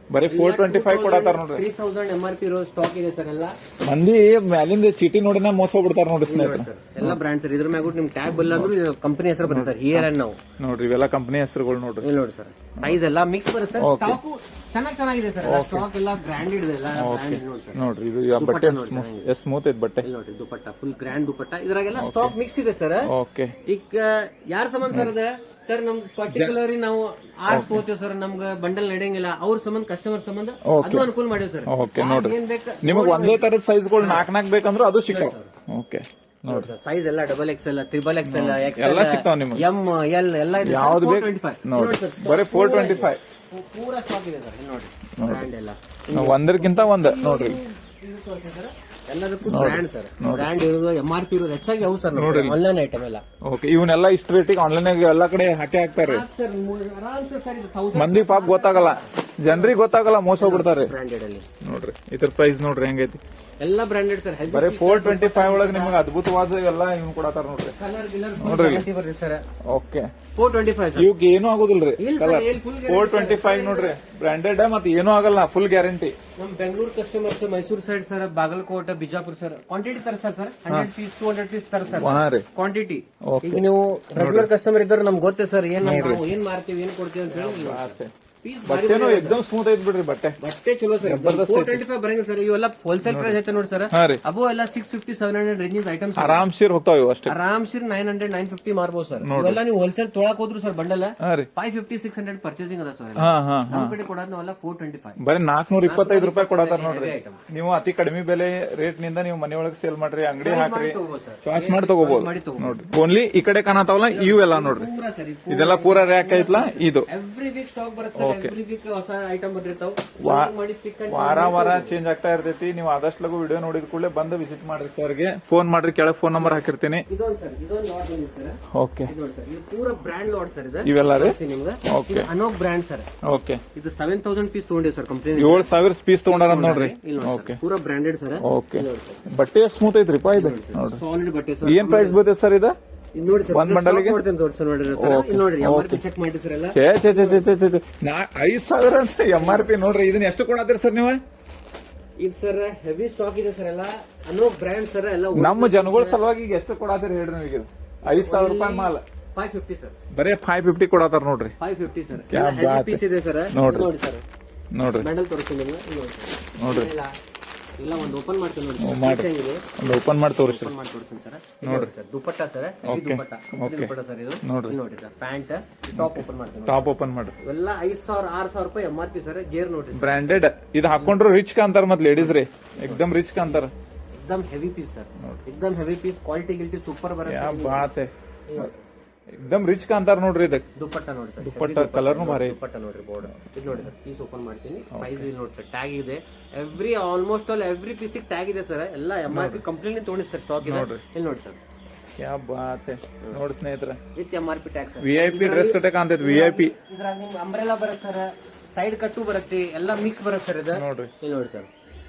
ಬರೀ 425 ಕೊಡತಾರ ನೋಡ್ರಿ 3000 MRP ಇರೋ ಸ್ಟಾಕ್ ಇದೆ ಸರ್ ಎಲ್ಲ ಮಂದಿ ಮ್ಯಾಲಿಂದ ಚೀಟಿ ನೋಡಿನ ಮೋಸ ಹೋಗ್ಬಿಡ್ತಾರ ನೋಡ್ರಿ ಸ್ನೇಹಿತರೆ ಸರ್ ಎಲ್ಲ ಬ್ರಾಂಡ್ ಸರ್ ಇದ್ರ ಮ್ಯಾಗ ನಿಮ್ ಟ್ಯಾಗ್ ಬಲ್ಲ ಅಂದ್ರೆ ಕಂಪನಿ ಹೆಸರು ಬರುತ್ತೆ ಸರ್ ಹಿಯರ್ ಅಂಡ್ ನಾವು ನೋಡ್ರಿ ಇವೆಲ್ಲ ಕಂಪನಿ ಹೆಸರುಗಳು ನೋಡ್ರಿ ಇಲ್ಲಿ ನೋಡಿ ಸರ್ ಸೈಜ್ ಎಲ್ಲ ಮಿಕ್ಸ್ ಬರುತ್ತೆ ಸರ್ ಸ್ಟಾಕ್ ಚೆನ್ನಾಗಿದೆ ಸರ್ ಸ್ಟಾಕ್ ಎಲ್ಲ ಬ್ರಾಂಡೆಡ್ ಇದೆ ಎಲ್ಲ ಬ್ರಾಂಡ್ ನೋಡಿ ಸರ್ ನೋಡ್ರಿ ಇದು ಬಟ್ಟೆ ಎಷ್ಟು ಸ್ಮೂತ್ ಐತಿ ಬಟ್ಟೆ ಇಲ್ಲಿ ನೋಡಿ ದುಪಟ್ಟ ಫುಲ್ ಗ್ರ್ಯಾಂಡ್ ದುಪಟ್ಟ ಇದ್ರಾಗೆಲ್ಲ ಸ್ಟಾಕ್ ಮಿಕ್ಸ್ ಇದೆ ಸರ್ ಓಕೆ ಈಗ ಯಾರ ಸಂಬಂಧ ಸರ್ ಅದ ಸರ್ ನಮ್ ಪರ್ಟಿಕ್ಯುಲರ್ ನಾವು ಆರ್ಸ್ ಹೋಗ್ತೇವೆ ಸರ್ ನಮ್ಗೆ ಬಂಡಲ್ ನಡೆಯಂಗಿಲ್ಲ ಅವ್ರ ಸಂಬಂಧ ಕಸ್ಟಮರ್ ಸಂಬಂಧ ಅದು ಅನುಕೂಲ ಮಾಡಿವ್ ಸರ್ ಓಕೆ ನೋಡ್ರಿ ಏನ್ ಬೇಕು ನಿಮಗ್ ಒಂದೇ ತರದ ಸೈಜ್ಗಳು ನಾಲ್ಕು ಬೇಕಂದ್ರೆ ಅದು ಸಿಗ್ತಾವ ಓಕೆ ನೋಡಿ ಸರ್ ಸೈಜ್ ಎಲ್ಲ ಡಬಲ್ ಎಕ್ಸೆಲ್ ತ್ರಿಬಲ್ ಎಕ್ಸೆಲ್ ಎಲ್ಲ ಸಿಗ್ತಾವ ನಿಮ್ಗೆ ಎಂ ಎಲ್ ಎಲ್ಲ ಇದೆ ಯಾವ್ದು ಬೇಕು ನೋಡ್ರಿ ಬರೀ 425 ಪೂರಾ ಸ್ಟಾಕ್ ಇದೆ ಸರ್ ನೋಡಿ ಬ್ರ್ಯಾಂಡ್ ಎಲ್ಲ ಒಂದಕ್ಕಿಂತ ಒಂದ್ ನೋಡ್ರಿ ಎಲ್ಲದಕ್ಕೂ ಬ್ರ್ಯಾಂಡ್ ಸರ್ ಬ್ರ್ಯಾಂಡ್ ಇರೋದು MRP ಇರೋದು ಹೆಚ್ಚಾಗಿ ಅವು ಸರ್ ಆನ್ಲೈನ್ ಐಟಮ್ ಎಲ್ಲ ಓಕೆ ಇವನ್ನೆಲ್ಲ ಇಷ್ಟು ರೇಟಿಗೆ ಆನ್ಲೈನ್ ಎಲ್ಲಾ ಕಡೆ ಹಾಕಿ ಹಾಕ್ತಾರೆ ಸರ್ ಆರಾಮ್ ಸರ್ ಇದು 1000 ಮಂದಿ ಪಾಪ ಗೊತ್ತಾಗಲ್ಲ ಜನರಿಗೆ ಗೊತ್ತಾಗಲ್ಲ ಮೋಸ ಹೋಗ್ಬಿಡ್ತಾರೆ ಬ್ರ್ಯಾಂಡೆಡ್ ಅಲ್ಲಿ ನೋಡ್ರಿ ಇದ್ರ ಪ್ರೈಸ್ ನೋಡ್ರಿ ಹೆಂಗೈತಿ ಎಲ್ಲ ಬ್ರ್ಯಾಂಡೆಡ್ ಸರ್ ಬರೀ 425 ಒಳಗೆ ನಿಮ್ಗೆ ಅದ್ಭುತವಾದ ಎಲ್ಲ ಇವ್ನು ಕೊಡತಾರ ನೋಡ್ರಿ ಕಲರ್ ಗಿಲರ್ ಬರ್ರಿ ಸರ್ ಓಕೆ 425 ಸರ್ ಇವಕ್ಕೆ ಏನೂ ಆಗೋದಿಲ್ರಿ ಇಲ್ಲ ಸರ್ ಫುಲ್ 425 ನೋಡ್ರಿ ಬ್ರಾಂಡೆಡ್ ಮತ್ತೆ ಏನೂ ಆಗಲ್ಲ ಫುಲ್ ಗ್ಯಾರಂಟಿ ನಮ್ Bengaluru customers Mysuru side sir Bagalkot Bijapur sir quantity ತರ ಸರ್ 100 ಪೀಸ್ 200 ಪೀಸ್ ತರ ಸರ್ ಹಾ ರೀ ಕ್ವಾಂಟಿಟಿ ಈಗ ನೀವು ರೆಗ್ಯುಲರ್ ಕಸ್ಟಮರ್ ಇದ್ದಾರೆ ನಮ್ಗೆ ಗೊತ್ತೇ ಸರ್ ಏನ್ ನಾವು ಏನ್ ಮಾರ್ತೀವಿ ಏನ್ ಕೊಡ್ತೀವಿ ಅಂತ ಹೇಳಿ ಪೀಸ್ ಬಟ್ಟೆನೂ ಎಕ್ದಮ್ ಸ್ಮೂತ್ ಐತ್ ಬಿಡ್ರಿ ಬಟ್ಟೆ ಚಲೋ ಸರ್ 425 ಬರಂಗ ಸರ್ ಇವೆಲ್ಲ ಹೋಲ್ಸೇಲ್ ಪ್ರೈಸ್ ಐತೆ ನೋಡಿ ಸರ್ ಹಾ ರೀ ಅಬೋ ಎಲ್ಲ 650 700 ರೇಂಜ್ ಐಟಮ್ಸ್ ಆರಾಮ್ ಸೀರ್ ಹೋಗ್ತಾವ ಇವು ಅಷ್ಟೇ ಆರಾಮ್ ಸೀರ್ 900 950 ಮಾರ್ಬೋದು ಸರ್ ಇವೆಲ್ಲ ನೀವು ಹೋಲ್ಸೇಲ್ ತೊಳಕ್ ಹೋದ್ರು ಸರ್ ಬಂಡಲ್ ಹಾ ರೀ 550 600 ಪರ್ಚೇಸಿಂಗ್ ಅದ ಸರ್ ಹಾ ಹಾ ನಮ್ ಕಡೆ ಕೊಡೋದು ನಾವೆಲ್ಲ 425 ಬರೀ 425 ರೂಪಾಯಿ ಕೊಡತಾರ ನೋಡ್ರಿ ನೀವು ಅತಿ ಕಡಿಮೆ ಬೆಲೆ ರೇಟ್ ನಿಂದ ನೀವು ಮನೆಯೊಳಗೆ ಸೇಲ್ ಮಾಡ್ರಿ ಅಂಗಡಿ ಹಾಕ್ರಿ ಚಾಯ್ಸ್ ಮಾಡಿ ತಗೋಬಹುದು ನೋಡ್ರಿ ಓನ್ಲಿ ಈ ಕಡೆ ಕಾಣತಾವಲ್ಲ ಇವೆಲ್ಲ ನೋಡ್ರಿ ಪೂರಾ ಸರಿ ಇದೆಲ್ಲ ಪೂರಾ ರ್ಯಾಕ್ ಐತ್ಲಾ ಇದು ಎವ್ರಿ ವೀಕ್ ಸ್ಟಾಕ್ ಬರುತ್ತೆ ಸರ್ ಎವ್ರಿ ವೀಕ್ ಹೊಸ ಐಟಮ್ ಬಂದಿರ್ತಾವ ಮಾಡಿ ಪಿಕ್ ವಾರ ಚೇಂಜ್ ಆಗ್ತಾ ಇರ್ತೈತಿ ನೀವು ಆದಷ್ಟು ಲಗು ವಿಡಿಯೋ ನೋಡಿದ ಕೂಡಲೇ ಬಂದು ವಿಸಿಟ್ ಮಾಡ್ರಿ ಸರ್ಗೆ ಫೋನ್ ಮಾಡ್ರಿ ಕೆಳಗೆ ಫೋನ್ ನಂಬರ್ ಹಾಕಿರ್ತೀನಿ ಇದೊಂದು ಸರ್ ಇದೊಂದು ಲಾಟ್ ಇದೆ ಸರ್ ಓಕೆ ಇದು ನೋಡಿ ಸರ್ ಇದು ಪೂರಾ ಬ್ರ್ಯಾಂಡ್ ಲಾಟ್ ಸರ್ ಇದು ಇವೆಲ್ಲ ರೀ ನಿಮ್ಗೆ ಓಕೆ ಇದು ಅನೋಕ್ ಬ್ರ್ಯಾಂಡ್ ಸರ್ ಓಕೆ ಇದು 7000 ಪೀಸ್ ತಗೊಂಡಿವಿ ಸರ್ ಕಂಪ್ನಿ 7000 ಪೀಸ್ ತಗೊಂಡಾರ ನೋಡ್ರಿ ಓಕೆ ಪೂರಾ ಬ್ರಾಂಡೆಡ್ ಸರ್ ಓಕೆ ಬಟ್ಟೆ ಎಷ್ಟು ಸ್ಮೂತ್ ಐತ್ರಿಪ್ಪ ಇದು ನೋಡ್ರಿ ಸಾಲಿಡ್ ಬಟ್ಟೆ ಸರ್ ಏನ್ ಪ್ರೈಸ್ ಬೀಳ್ತೈತೆ ಸರ್ ಇದು ಇದು ನೋಡಿ ಸರ್ ಒಂದ್ ಬಂಡಲ್ಗೆ ಕೊಡ್ತೇನೆ ತೋರಿಸಿ ನೋಡ್ರಿ ಇಲ್ಲಿ ನೋಡ್ರಿ MRP ಚೆಕ್ ಮಾಡಿ ಸರ್ ಎಲ್ಲ ಛೇ 5000 ಅಂತ MRP ನೋಡ್ರಿ ಇದನ್ನ ಎಷ್ಟು ಕೊಡತ್ತೀರಿ ಸರ್ ನೀವು ಇದು ಸರ್ ಹೆವಿ ಸ್ಟಾಕ್ ಇದೆ ಸರ್ ಎಲ್ಲ ಅನೋಕ್ ಬ್ರ್ಯಾಂಡ್ ಸರ್ ಎಲ್ಲ ನಮ್ಮ ಜನಗಳ ಸಲುವಾಗಿ ಈಗ ಎಷ್ಟು ಕೊಡತ್ತೀರಿ ಹೇಳ್ರಿ ನೀವು ಇದು 5000 ರೂಪಾಯಿ ಮಾಲ್ 550 ಸರ್ ಬರೀ 550 ಕೊಡತಾರ ನೋಡ್ರಿ 550 ಸರ್ ಕ್ಯಾ ಬಾತ್ ಪೀಸ್ ಇದೆ ಸರ್ ನೋಡ್ರಿ. ನೋಡಿ ಸರ್ ನೋಡ್ರಿ ಬ್ಯಾಂಡಲ್ ತೋರಿಸ್ತೀನಿ ನಿಮ್ಗೆ ಇಲ್ಲಿ ನೋಡಿ ನೋಡ್ರಿ ಇಲ್ಲ ಒಂದು ಓಪನ್ ಮಾಡ್ತೀನಿ ನೋಡಿ ಮಾಡ್ರಿ. ಹೆಂಗಿದೆ ಒಂದು ಓಪನ್ ಮಾಡಿ ತೋರಿಸ್ರಿ ಓಪನ್ ಮಾಡಿ ತೋರಿಸ್ತೀನಿ ಸರ್ ನೋಡಿ sir dupatta sir dupatta dupatta sir ಇದು ನೋಡ್ರಿ. ನೋಡಿ ಸರ್ ಪ್ಯಾಂಟ್ ಟಾಪ್ ಓಪನ್ ಮಾಡ್ತೀನಿ ಟಾಪ್ ಓಪನ್ ಮಾಡ್ರಿ ಇವೆಲ್ಲ 5000 6000 ರೂಪಾಯಿ MRP ಸರ್ ಗೇರ್ ನೋಡ್ರಿ ಸರ್ ಬ್ರಾಂಡೆಡ್ ಇದು ಹಾಕೊಂಡ್ರು ರಿಚ್ ಕಾಂತಾರ ಮತ್ ಲೇಡೀಸ್ ರೀ ಎಕ್ದಮ್ ರಿಚ್ ಕಾಂತಾರ एकदम ಹೆವಿ ಪೀಸ್ ಸರ್ एकदम ಹೆವಿ ಪೀಸ್ ಕ್ವಾಲಿಟಿ ಗಿಲ್ಟಿ ಸೂಪರ್ ಬರುತ್ತೆ ಯಾ ಬಾತ್ ಹೈ ಎಕ್ದಮ್ ರಿಚ್ ಕಾಂತಾರ ನೋಡ್ರಿ ಇದಕ್ಕೆ ದುಪಟ್ಟ ನೋಡಿ ಸರ್ ದುಪಟ್ಟ ಕಲರ್ನು ಭಾರಿ ಐತಿ ದುಪಟ್ಟ ನೋಡ್ರಿ ಬೋರ್ಡ್ ಇದು ನೋಡಿ ಸರ್ ಪೀಸ್ ಓಪನ್ ಮಾಡ್ತೀನಿ ಪ್ರೈಸ್ ಇಲ್ಲಿ ನೋಡಿ ಸರ್ ಟ್ಯಾಗ್ ಇದೆ every almost all every piece tag ಇದೆ ಸರ್ ಎಲ್ಲ MRP ಕಂಪ್ಲೀಟ್ಲಿ ತಗೊಂಡಿ ಸರ್ ಸ್ಟಾಕ್ ಇದೆ ಇಲ್ಲಿ ನೋಡಿ ಸರ್ ಯಾ ಬಾತ್ ಹೈ ನೋಡಿ ಸ್ನೇಹಿತರೆ with MRP tag sir VIP dress ಕಟ್ಟೆ ಕಾಂತೈತಿ VIP ಇದ್ರಾಗ ನಿಮ್ಗೆ ಅಂಬ್ರೆಲಾ ಬರುತ್ತೆ ಸರ್ ಸೈಡ್ ಕಟ್ಟು ಬರುತ್ತೆ ಎಲ್ಲ ಮಿಕ್ಸ್ ಬರುತ್ತೆ ಸರ್ ಇದು ನೋಡ್ರಿ ಇಲ್ಲಿ ನೋಡಿ ಸರ್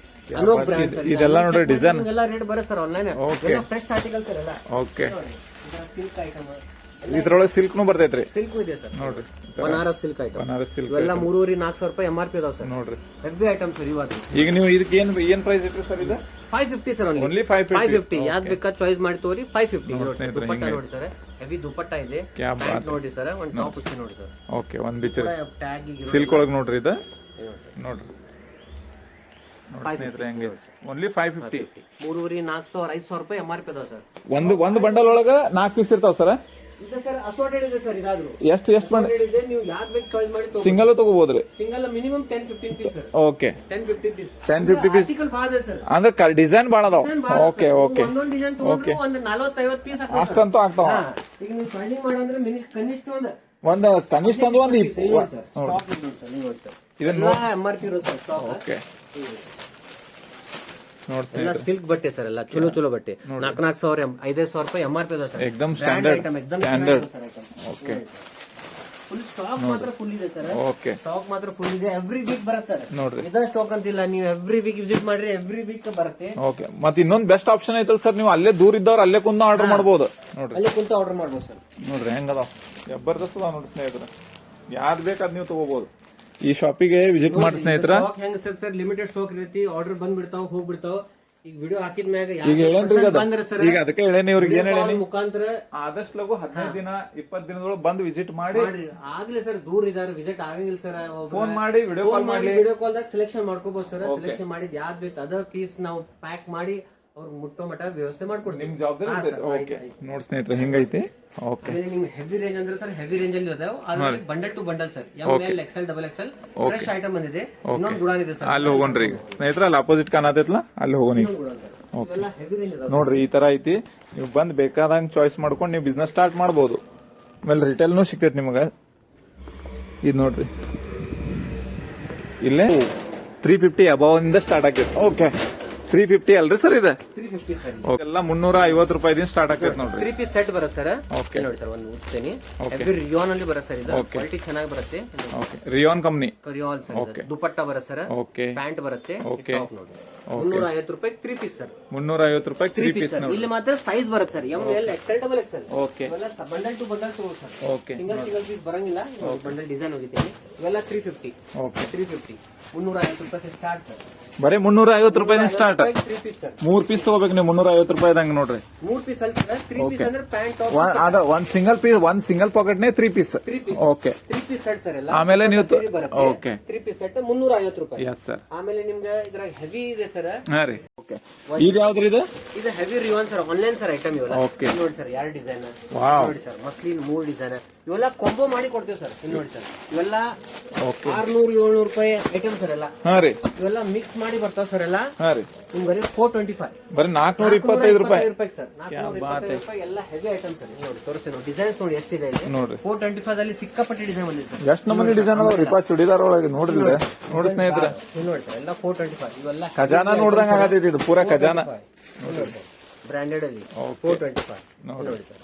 ಅನೋಕ್ ಬ್ರ್ಯಾಂಡ್ ಸರ್ ಇದೆಲ್ಲ ನೋಡ್ರಿ ಡಿಸೈನ್ ಎಲ್ಲ ರೇಟ್ ಬರುತ್ತೆ sir online fresh article sir ಎಲ್ಲ ಓಕೆ ಸಿಲ್ಕ್ ಐಟಮ್ ಇದ್ರೊಳಗೆ ಸಿಲ್ಕ್ನು ಬರ್ತೈತ್ರಿ ಸಿಲ್ಕ್ ಇದೆ ಸರ್ ನೋಡ್ರಿ Banaras silk item Banaras silk ಇವೆಲ್ಲ 3,500 4,000 ರೂಪಾಯಿ MRP ಅದಾವ ಸರ್ ನೋಡ್ರಿ ಹೆವಿ ಐಟಮ್ ಸರ್ ಇವಾಗ ಈಗ ನೀವು ಇದಕ್ಕೆ ಏನ್ ಪ್ರೈಸ್ ಇಟ್ರಿ ಸರ್ ಇದು 550 ಸರ್ Only 550. 550 ಯಾವ್ದು ಬೇಕಾ ಚಾಯ್ಸ್ ಮಾಡಿ ತಗೋರಿ 550 ಸ್ನೇಹಿತರೆ, ದುಪಟ್ಟ ಹಿಂಗೆ. ನೋಡಿ ಸರ್ ಹೆವಿ ದುಪಟ್ಟ ಇದೆ ಕ್ಯಾ ಪ್ಯಾಂಟ್ ನೋಡಿ ಸರ್ ಒಂದ್ ಟಾಪ್ ಅಷ್ಟೇ ನೋಡಿ ಸರ್ ಓಕೆ ಒಂದ್ ಬಿಚ್ಚರ್ ಟ್ಯಾಗ್ ಸಿಲ್ಕ್ ಒಳಗ್ ನೋಡ್ರಿ ಇದು ನೋಡ್ರಿ ಸ್ನೇಹಿತರೆ ಹೆಂಗೆ ಓನ್ಲಿ 550. 3,500 4,000 5,000 ರೂಪಾಯಿ MRP ಅದಾವ ಸರ್ ಒಂದು ಬಂಡಲ್ ಒಳಗ 4 ಪೀಸ್ ಇರ್ತಾವ ಸರ್. ಇದೆ ಸರ್ ಅಸೋರ್ಟೆಡ್ ಇದೆ ಸರ್ ಇದಾದ್ರು ಎಷ್ಟು ಬಂಡ Assorted ಇದೆ ನೀವು ಯಾವ್ದು ಬೇಕು ಚಾಯ್ಸ್ ಮಾಡಿ ತಗೋ ಸಿಂಗಲ್ ತಗೋಬಹುದ್ರಿ. Single minimum 10-15 piece sir okay 10-15 piece 10-50 piece article ಭಾಳ ಇದೆ ಸರ್ ಅಂದ್ರೆ ಡಿಸೈನ್ ಬಾಳ ಅದಾವ. ಓಕೆ ಓಕೆ ಒಂದೊಂದು ಡಿಸೈನ್ ತಗೊಂಡ್ರು ಒಂದು 40-50 ಪೀಸ್ ಅಷ್ಟಂತೂ ಆಗ್ತಾವ. ಈಗ ನೀವು ಚಾರ್ಜಿಂಗ್ ಮಾಡಂದ್ರೆ ಕನಿಷ್ಠ ಒಂದು ಕನಿಷ್ಠ ಅಂದ್ರೆ ಒಂದು ನೋಡಿ ಸರ್ ಸ್ಟಾಕ್ ಇದೆ ನೋಡಿ ಸರ್ ನೀವು ನೋಡಿ ಸರ್ ಇದನ್ನ ಎಲ್ಲ MRP ಇರೋ ಸರ್ ಸ್ಟಾಕ್ ಓಕೆ ನೋಡ್ತೀನಿ ಎಲ್ಲ ಸಿಲ್ಕ್ ಬಟ್ಟೆ ಸರ್ ಎಲ್ಲ ಚಲೋ ಬಟ್ಟೆ 4,000 5,000 ರೂಪಾಯಿ MRP ಅದ ಸರ್ ಎಕ್ದಮ್ standard standard. Okay full stock ಮಾತ್ರ ಫುಲ್ ಇದೆ ಸರ್ ಓಕೆ ಸ್ಟಾಕ್ ಮಾತ್ರ ಫುಲ್ ಇದೆ ಎವ್ರಿ ವೀಕ್ ಬರುತ್ತೆ ಸರ್ ನೋಡ್ರಿ. ಇದ ಸ್ಟಾಕ್ ಅಂತಿಲ್ಲ ನೀವು ಎವ್ರಿ ವೀಕ್ ವಿಸಿಟ್ ಮಾಡ್ರಿ ಎವ್ರಿ ವೀಕ್ ಬರುತ್ತೆ ಓಕೆ ಮತ್ತೆ ಇನ್ನೊಂದು ಬೆಸ್ಟ್ ಆಪ್ಷನ್ ಐತಲ್ ಸರ್, ನೀವು ಅಲ್ಲೇ ದೂರ ಇದ್ದವ್ರು ಅಲ್ಲೇ ಕುಂದ ಆರ್ಡರ್ ಮಾಡಬಹುದು. ನೋಡ್ರಿ ಅಲ್ಲಿ ಕುಂತ ಆರ್ಡರ್ ಮಾಡ್ಬೋದು ಸರ್ ನೋಡ್ರಿ ಹೆಂಗದ ಜಬರ್ದಸ್ತ್ ಅದ ನೋಡ್ರಿ ಸ್ನೇಹಿತರೆ, ಯಾರು ಬೇಕಾದ್ ನೀವು ತಗೋಬಹುದು. ಈ ಶಾಪಿಗೆ ವಿಸಿಟ್ ಮಾಡಿ ಸ್ನೇಹಿತರ. ಸ್ಟಾಕ್ ಹೆಂಗ ಸರ್ ಲಿಮಿಟೆಡ್ ಸ್ಟಾಕ್ ಇರೈತಿ ಆರ್ಡರ್ ಬಂದ್ಬಿಡ್ತಾವ ಹೋಗ್ಬಿಡ್ತಾವ. ಈಗ ವಿಡಿಯೋ ಹಾಕಿದ ಮ್ಯಾಗ ಈಗ ಹೇಳೇನ್ರಿ ಅದು, ಈಗ ಅದಕ್ಕೆ ಹೇಳೇನಿ ಇವ್ರಿಗೆ ಏನ್ ಹೇಳೇನಿ ಮುಖಾಂತರ ಆದಷ್ಟು ಲಗು 15 ದಿನ 20 ದಿನದೊಳಗೆ ಬಂದು ವಿಸಿಟ್ ಮಾಡಿ ಆಗ್ಲಿ ಸರ್ ದೂರ ಇದಾರೆ ವಿಸಿಟ್ ಆಗಂಗಿಲ್ಲ ಸರ್ ಫೋನ್ ಮಾಡಿ ವಿಡಿಯೋ ಕಾಲ್ ಮಾಡಿ ವಿಡಿಯೋ ಕಾಲ್ದಾಗ ಸೆಲೆಕ್ಷನ್ ಮಾಡ್ಕೋಬಹುದು ಸರ್. ಸೆಲೆಕ್ಷನ್ ಮಾಡಿದ್ ಯಾವ್ದು ಬೇಕು ಅದ ಪೀಸ್ ನಾವು ಪ್ಯಾಕ್ ಮಾಡಿ ಅವ್ರಿಗೆ ಮುಟ್ಟೋ ಮಟ್ಟ ವ್ಯವಸ್ಥೆ ಮಾಡ್ಕೊಡ್ತೀವಿ. ನಿಮ್ ಜವಾಬ್ದಾರಿ. ಓಕೆ ನೋಡಿ ಸ್ನೇಹಿತರೆ ಹಿಂಗೈತಿ. ಓಕೆ ನಿಮ್ಗೆ ಹೆವಿ ರೇಂಜ್ ಅಂದ್ರೆ ಸರ್ ಹೆವಿ ರೇಂಜ್ ಅಲ್ಲಿ ಇದಾವೆ ಅದ್ರಲ್ಲಿ bundle to bundle sir ML XL XXL fresh item ಬಂದಿದೆ. ಇನ್ನೊಂದು ಗುಡಾನ್ ಇದೆ ಸರ್ ಅಲ್ಲಿ ಹೋಗೋಣ್ರಿ ಈಗ ಸ್ನೇಹಿತರೆ, ಅಲ್ಲಿ ಅಪೋಸಿಟ್ ಕಾಣತೈತ್ಲ ಅಲ್ಲಿ ಹೋಗೋಣ ಈಗ. ಇವೆಲ್ಲ ಹೆವಿ ರೇಂಜ್ ಇದಾವೆ ನೋಡ್ರಿ ಈ ತರ ಐತಿ, ನೀವು ಬಂದ್ ಬೇಕಾದಂಗ್ ಚಾಯ್ಸ್ ಮಾಡ್ಕೊಂಡು ನೀವು ಬಿಸ್ನೆಸ್ ಸ್ಟಾರ್ಟ್ ಮಾಡಬಹುದು. ಆಮೇಲೆ ರಿಟೇಲ್ನು ಸಿಗ್ತೈತಿ ನಿಮಗ. ಇದು ನೋಡ್ರಿ ಇಲ್ಲೇ 350 ಅಬವ್ ಇಂದ ಸ್ಟಾರ್ಟ್ ಆಗೈತಿ. ಓಕೆ 350 ಅಲ್ರಿ ಸರ್ ಇದು 350 ಸರ್ ಎಲ್ಲ 350 ರೂಪಾಯಿ ಸ್ಟಾರ್ಟ್ ಆಗೈತಿ ನೋಡ್ರಿ. 3 ಪೀಸ್ ಸೆಟ್ ಬರುತ್ತೆ ಸರ್. Okay. ನೋಡಿ ಸರ್ ಒಂದು ಉಡ್ತೇನೆ ಹೆವಿ ರಿಯಾನ್ ಅಲ್ಲಿ ಬರುತ್ತೆ ಸರ್. ಇದು ಕ್ವಾಲಿಟಿ ಚೆನ್ನಾಗಿ ಬರುತ್ತೆ. Okay rayon company. Rayon sir ಇದು. ದುಪಟ್ಟ ಬರುತ್ತೆ ಸರ್. ಓಕೆ ಪ್ಯಾಂಟ್ ಬರುತ್ತೆ. Okay. ಟಾಪ್ ನೋಡಿ 350 ರೂಪಾಯಿ 3 ಪೀಸ್ ಸರ್. 350 ರೂಪಾಯಿ 3 ಪೀಸ್ ನೋಡಿ. ಇಲ್ಲಿ ಮಾತ್ರ ಸೈಜ್ ಬರುತ್ತೆ sir ML XL XXL. Okay ಇವೆಲ್ಲ ಬಂಡಲ್ ಟು ಬಂಡಲ್ ತಗೋ ಸರ್. ಓಕೆ ಸಿಂಗಲ್ ಪೀಸ್ ಬರಂಗಿಲ್ಲ. ಬಂಡಲ್ ಡಿಸೈನ್ ಹೋಗಿದ್ದೀನಿ ಇವೆಲ್ಲ 350. ಓಕೆ 350 350 ರೂಪಾಯಿ ಸ್ಟಾರ್ಟ್ ಸರ್. ಬರೀ 350 ರೂಪಾಯಿ ಸ್ಟಾರ್ಟ್. 3 piece sir. 3 ಪೀಸ್ ತಗೋಬೇಕು ನೀವು 350 ರೂಪಾಯಿದಂಗ ನೋಡ್ರಿ. 3 ಪೀಸ್ ಅಲ್ಲಿ ಸರ್ 3 ಪೀಸ್ ಅಂದ್ರೆ ಪ್ಯಾಂಟ್ ಟಾಪ್ ಅದ ಒಂದ್ ಸಿಂಗಲ್ ಪೀಸ್, ಒಂದ್ ಸಿಂಗಲ್ ಪಾಕೆಟ್ ನೇ 3 piece. 3 piece okay 3 piece set sir ಎಲ್ಲ. ಆಮೇಲೆ ನೀವು ಓಕೆ 3 ಪೀಸ್ ಸೆಟ್ 350 ರೂಪಾಯಿ. Yes sir. ಆಮೇಲೆ ನಿಮ್ಗೆ ಇದ್ರಾಗ ಹೆವಿ ಇದೆ ಸರ್. ಹಾ ರೀ. ಓಕೆ ಇದು ಯಾವ್ದ್ರಿ ಇದು? ಇದು heavy rayon sir online sir item ಇವೆಲ್ಲ. Okay. ನೋಡಿ ಸರ್ 2 ಡಿಸೈನ್ ವಾವ್. ನೋಡಿ ಸರ್ ಮಸ್ಲಿನ್ 3 ಡಿಸೈನ್ ಇವೆಲ್ಲ ಕೊಂಬೋ ಮಾಡಿ ಕೊಡ್ತೀವಿ ಸರ್. ಇಲ್ಲಿ ನೋಡಿ ಸರ್ ಇವೆಲ್ಲ ಓಕೆ 600-700 ರೂಪಾಯಿ ಐಟಮ್ ಸರ್ ಎಲ್ಲ. ಹಾ ರೀ. ಇವೆಲ್ಲ ಮಿಕ್ಸ್ ಮಾಡಿ ಬರ್ತಾವ ಸರ್ ಎಲ್ಲ. ಹಾ ರೀ. ನಿಮ್ಗೆ ಬರೀ 425 ಬರೀ 425 ರೂಪಾಯಿ ಸರ್. 425 ರೂಪಾಯಿ ಎಲ್ಲ ಹೆವಿ ಐಟಮ್ ಸರ್. ನೋಡಿ ತೋರಿಸಿ ನೋಡಿ ಡಿಸೈನ್ಸ್ ನೋಡಿ ಎಷ್ಟಿದೆ ಇಲ್ಲಿ. ನೋಡ್ರಿ 425 ಅಲ್ಲಿ ಸಿಕ್ಕಾಪಟ್ಟಿ ಡಿಸೈನ್ ಬಂದಿದೆ ಸರ್. ಎಷ್ಟ್ ನಮೂನಿ ಡಿಸೈನ್ ಅದಾವ್ರಿಪ್ಪ ಚೂಡಿದಾರ್ ಒಳಗೆ ನೋಡ್ರಿ. ನೋಡಿ ಸ್ನೇಹಿತರೆ ಇಲ್ಲಿ ನೋಡಿ ಸರ್ ಎಲ್ಲ 425 ಇವೆಲ್ಲ ಖಜಾನ ನೋಡ್ದಂಗ ಆಗತೈತಿ ಇದು ಪೂರಾ ಖಜಾನ. ಬ್ರಾಂಡೆಡ್ ಅಲ್ಲಿ 425 ನೋಡಿ ಸರ್.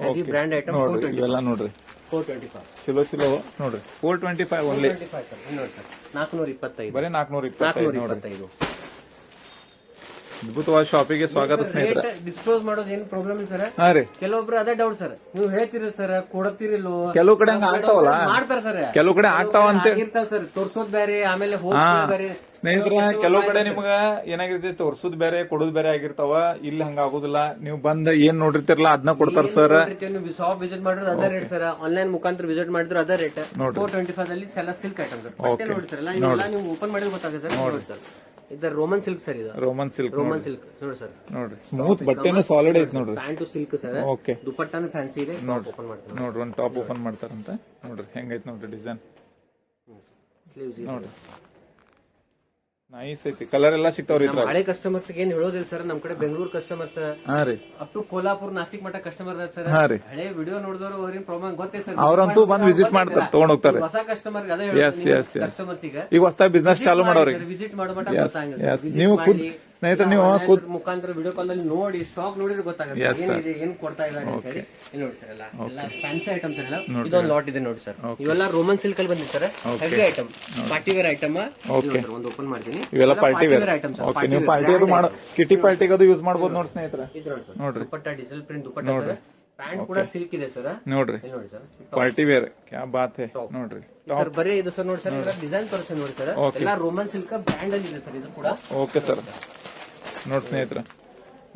ಹೆವಿ ಬ್ರಾಂಡ್ ಐಟಮ್ ನೋಡ್ರಿ ಇವೆಲ್ಲ ನೋಡ್ರಿ 425 ಚಲೋ ನೋಡ್ರಿ 425 ಓನ್ಲಿ. 425 ಸರ್. ಇಲ್ಲಿ ನೋಡಿ ಸರ್ 425 ಬರೀ 425 ನೋಡ್ರಿ. 425 ಅದ್ಭುತವಾದ ಶಾಪಿಗೆ ಸ್ವಾಗತ ಸ್ನೇಹಿತರೆ. ಡಿಸ್ಕ್ಲೋಸ್ ಮಾಡೋದು ಏನು ಪ್ರಾಬ್ಲಮ್ ಇಲ್ಲ ಸರ್. ಹಾ ರೀ. ಕೆಲವೊಬ್ರು ಅದೇ ಡೌಟ್ ಸರ್, ನೀವು ಹೇಳ್ತೀರಿ ಸರ್ ಕೊಡತ್ತೀರಿಲ್ಲೋ. ಕೆಲವು ಕಡೆ ಹಂಗ ಆಗ್ತಾವಲ್ಲ, ಮಾಡ್ತಾರ ಸರ್. ಕೆಲವು ಕಡೆ ಆಗ್ತಾವ ಅಂತ ಇರ್ತಾವ ಸರ್ ತೋರ್ಸೋದ್ ಬೇರೆ ಆಮೇಲೆ ಹೋಗ್ ಬೇರೆ ಸ್ನೇಹಿತರೆ. ಕೆಲವು ಕಡೆ ನಿಮ್ಗ ಏನಾಗಿರ್ತೈತಿ ತೋರ್ಸುದ್ ಬೇರೆ ಕೊಡುದ್ ಬೇರೆ ಆಗಿರ್ತಾವ. ಇಲ್ಲಿ ಹಂಗ ಆಗುದಿಲ್ಲ, ನೀವು ಬಂದ್ ಏನ್ ನೋಡಿರ್ತಿರಲ್ಲ ಅದನ್ನ ಕೊಡ್ತಾರ ಸರ್. ನೀವು ಶಾಪ್ ವಿಸಿಟ್ ಮಾಡಿದ್ರೆ ಅದೇ ರೇಟ್ ಸರ್. ಆನ್ಲೈನ್ ಮುಖಾಂತರ ವಿಸಿಟ್ ಮಾಡಿದ್ರೆ ಅದೇ ರೇಟ್. 425 ಅಲ್ಲಿ ಎಲ್ಲ ಸಿಲ್ಕ್ ಐಟಮ್ ಸರ್. ಬಟ್ಟೆ ನೋಡಿ ಸರ್ ಎಲ್ಲ ನೀವು ಓಪನ್ ಮಾಡಿದ್ರೆ ಗೊತ್ತಾಗುತ್ತೆ ಸರ್. ನೋಡಿ ಸರ್ ಇದು ರೋಮನ್ ಸಿಲ್ಕ್ ಸರ್. ಇದು ರೋಮನ್ ಸಿಲ್ಕ್ ನೋಡಿ ಸರ್. ನೋಡ್ರಿ ಸ್ಮೂತ್ ಬಟ್ಟೆನು ಸಾಲಿಡ್ ಐತಿ ನೋಡ್ರಿ. Pant silk sir. ಓಕೆ ದುಪಟ್ಟಾನು ಫ್ಯಾನ್ಸಿ ಇದೆ. ಓಪನ್ ಮಾಡ್ತಾರೆ ನೋಡ್ರಿ ಒಂದ್ ಟಾಪ್ ಓಪನ್ ಮಾಡ್ತಾರಂತ ನೋಡ್ರಿ ಹೆಂಗೈತಿ ನೋಡ್ರಿ ಡಿಸೈನ್. ಸ್ಲೀವ್ಸ್ ನೋಡ್ರಿ ನೈಸ್ ಐತಿ. ಕಲರ್ ಎಲ್ಲಾ ಸಿಗ್ತಾವ್ರಿ ಇದ್ರಾಗ. ಹಳೆ ಕಸ್ಟಮರ್ಸ್ ಏನ್ ಹೇಳೋದಿಲ್ಲ ಸರ್. ನಮ್ ಕಡೆ ಬೆಂಗಳೂರು ಕಸ್ಟಮರ್ಸ್ ಹಾ ರೀ. ಅಪ್ ಟು ಕೋಲ್ಹಾಪುರ್ ನಾಸಿಕ್ ಮಟ್ಟ ಕಸ್ಟಮರ್ ಸರ್. ಹಾ ರೀ. ಹಳೆ ವಿಡಿಯೋ ನೋಡಿದವರು ಅವ್ರಿನ ಪ್ರಾಬ್ಲಮ್ ಗೊತ್ತೇ ಸರ್. ಅವ್ರಂತೂ ಬಂದ್ ವಿಸಿಟ್ ಮಾಡ್ತಾರೆ, ತಗೊಂಡ್ ಹೋಗ್ತಾರೆ. ಹೊಸ ಕಸ್ಟಮರ್ ಅದೇ ಕಸ್ಟಮರ್ಸ್ ಈಗ ಹೊಸದಾಗಿ ಬಿಸ್ನೆಸ್ ಚಾಲು ಮಾಡೋರಿ ವಿಸಿಟ್ ಮಾಡೋ ಮಟ್ಟ ಗೊತ್ತಾಗಿಲ್ಲ. ನೀವು ಸ್ನೇಹಿತರೆ ನೀವು ಮುಖಾಂತರ ವಿಡಿಯೋ ಕಾಲ್ ಅಲ್ಲಿ ನೋಡಿ ಸ್ಟಾಕ್ ನೋಡಿದ್ರೆ ಗೊತ್ತಾಗುತ್ತೆ ಏನಿದೆ ಏನ್ ಕೊಡ್ತಾ ಇದ್ದಾರೆ ಅಂತ ಹೇಳಿ. ಇಲ್ಲಿ ನೋಡಿ ಸರ್ ಎಲ್ಲ ಫ್ಯಾನ್ಸಿ ಐಟಮ್ಸ್ ಎಲ್ಲ. ಇದೊಂದು ಲಾಟ್ ಇದೆ ನೋಡಿ ಸರ್. ಇವೆಲ್ಲ ರೋಮನ್ ಸಿಲ್ಕ್ ಅಲ್ಲಿ ಬಂದಿದೆ sir. Heavy item party wear item. ಒಂದು ಓಪನ್ ಮಾಡ್ತೀನಿ. ಇವೆಲ್ಲ ಪಾರ್ಟಿ ವೇರ್ ಐಟಮ್ಸ್. ಓಕೆ ನೀವು ಪಾರ್ಟಿ ಅದು ಮಾಡೋ ಕಿಟಿ ಪಾರ್ಟಿಗೆ ಅದು ಯೂಸ್ ಮಾಡಬಹುದು ನೋಡಿ ಸ್ನೇಹಿತರೆ. ನೋಡ್ರಿ dupatta digital print dupatta sir. Pant ಕೂಡ ಸಿಲ್ಕ್ ಇದೆ ಸರ್. ನೋಡ್ರಿ ಇಲ್ಲಿ ನೋಡಿ ಸರ್, ಪಾರ್ಟಿ ವೇರ್ ಕ್ಯಾ ಬಾತ್ ಹೈ ನೋಡ್ರಿ. ಸರ್ ಬರೀ ಇದು ಸರ್ ನೋಡಿ ಸರ್, ಡಿಸೈನ್ ತೋರಿಸಿ ನೋಡಿ ಸರ್, ಎಲ್ಲ ರೋಮನ್ ಸಿಲ್ಕ್ ಬ್ರ್ಯಾಂಡ್ ಅಲ್ಲಿ ಇದೆ ಸರ್ ಇದು ಕೂಡ. ಓಕೆ ಸರ್, ನೋಡ್ರಿ ಸ್ನೇಹಿತರ,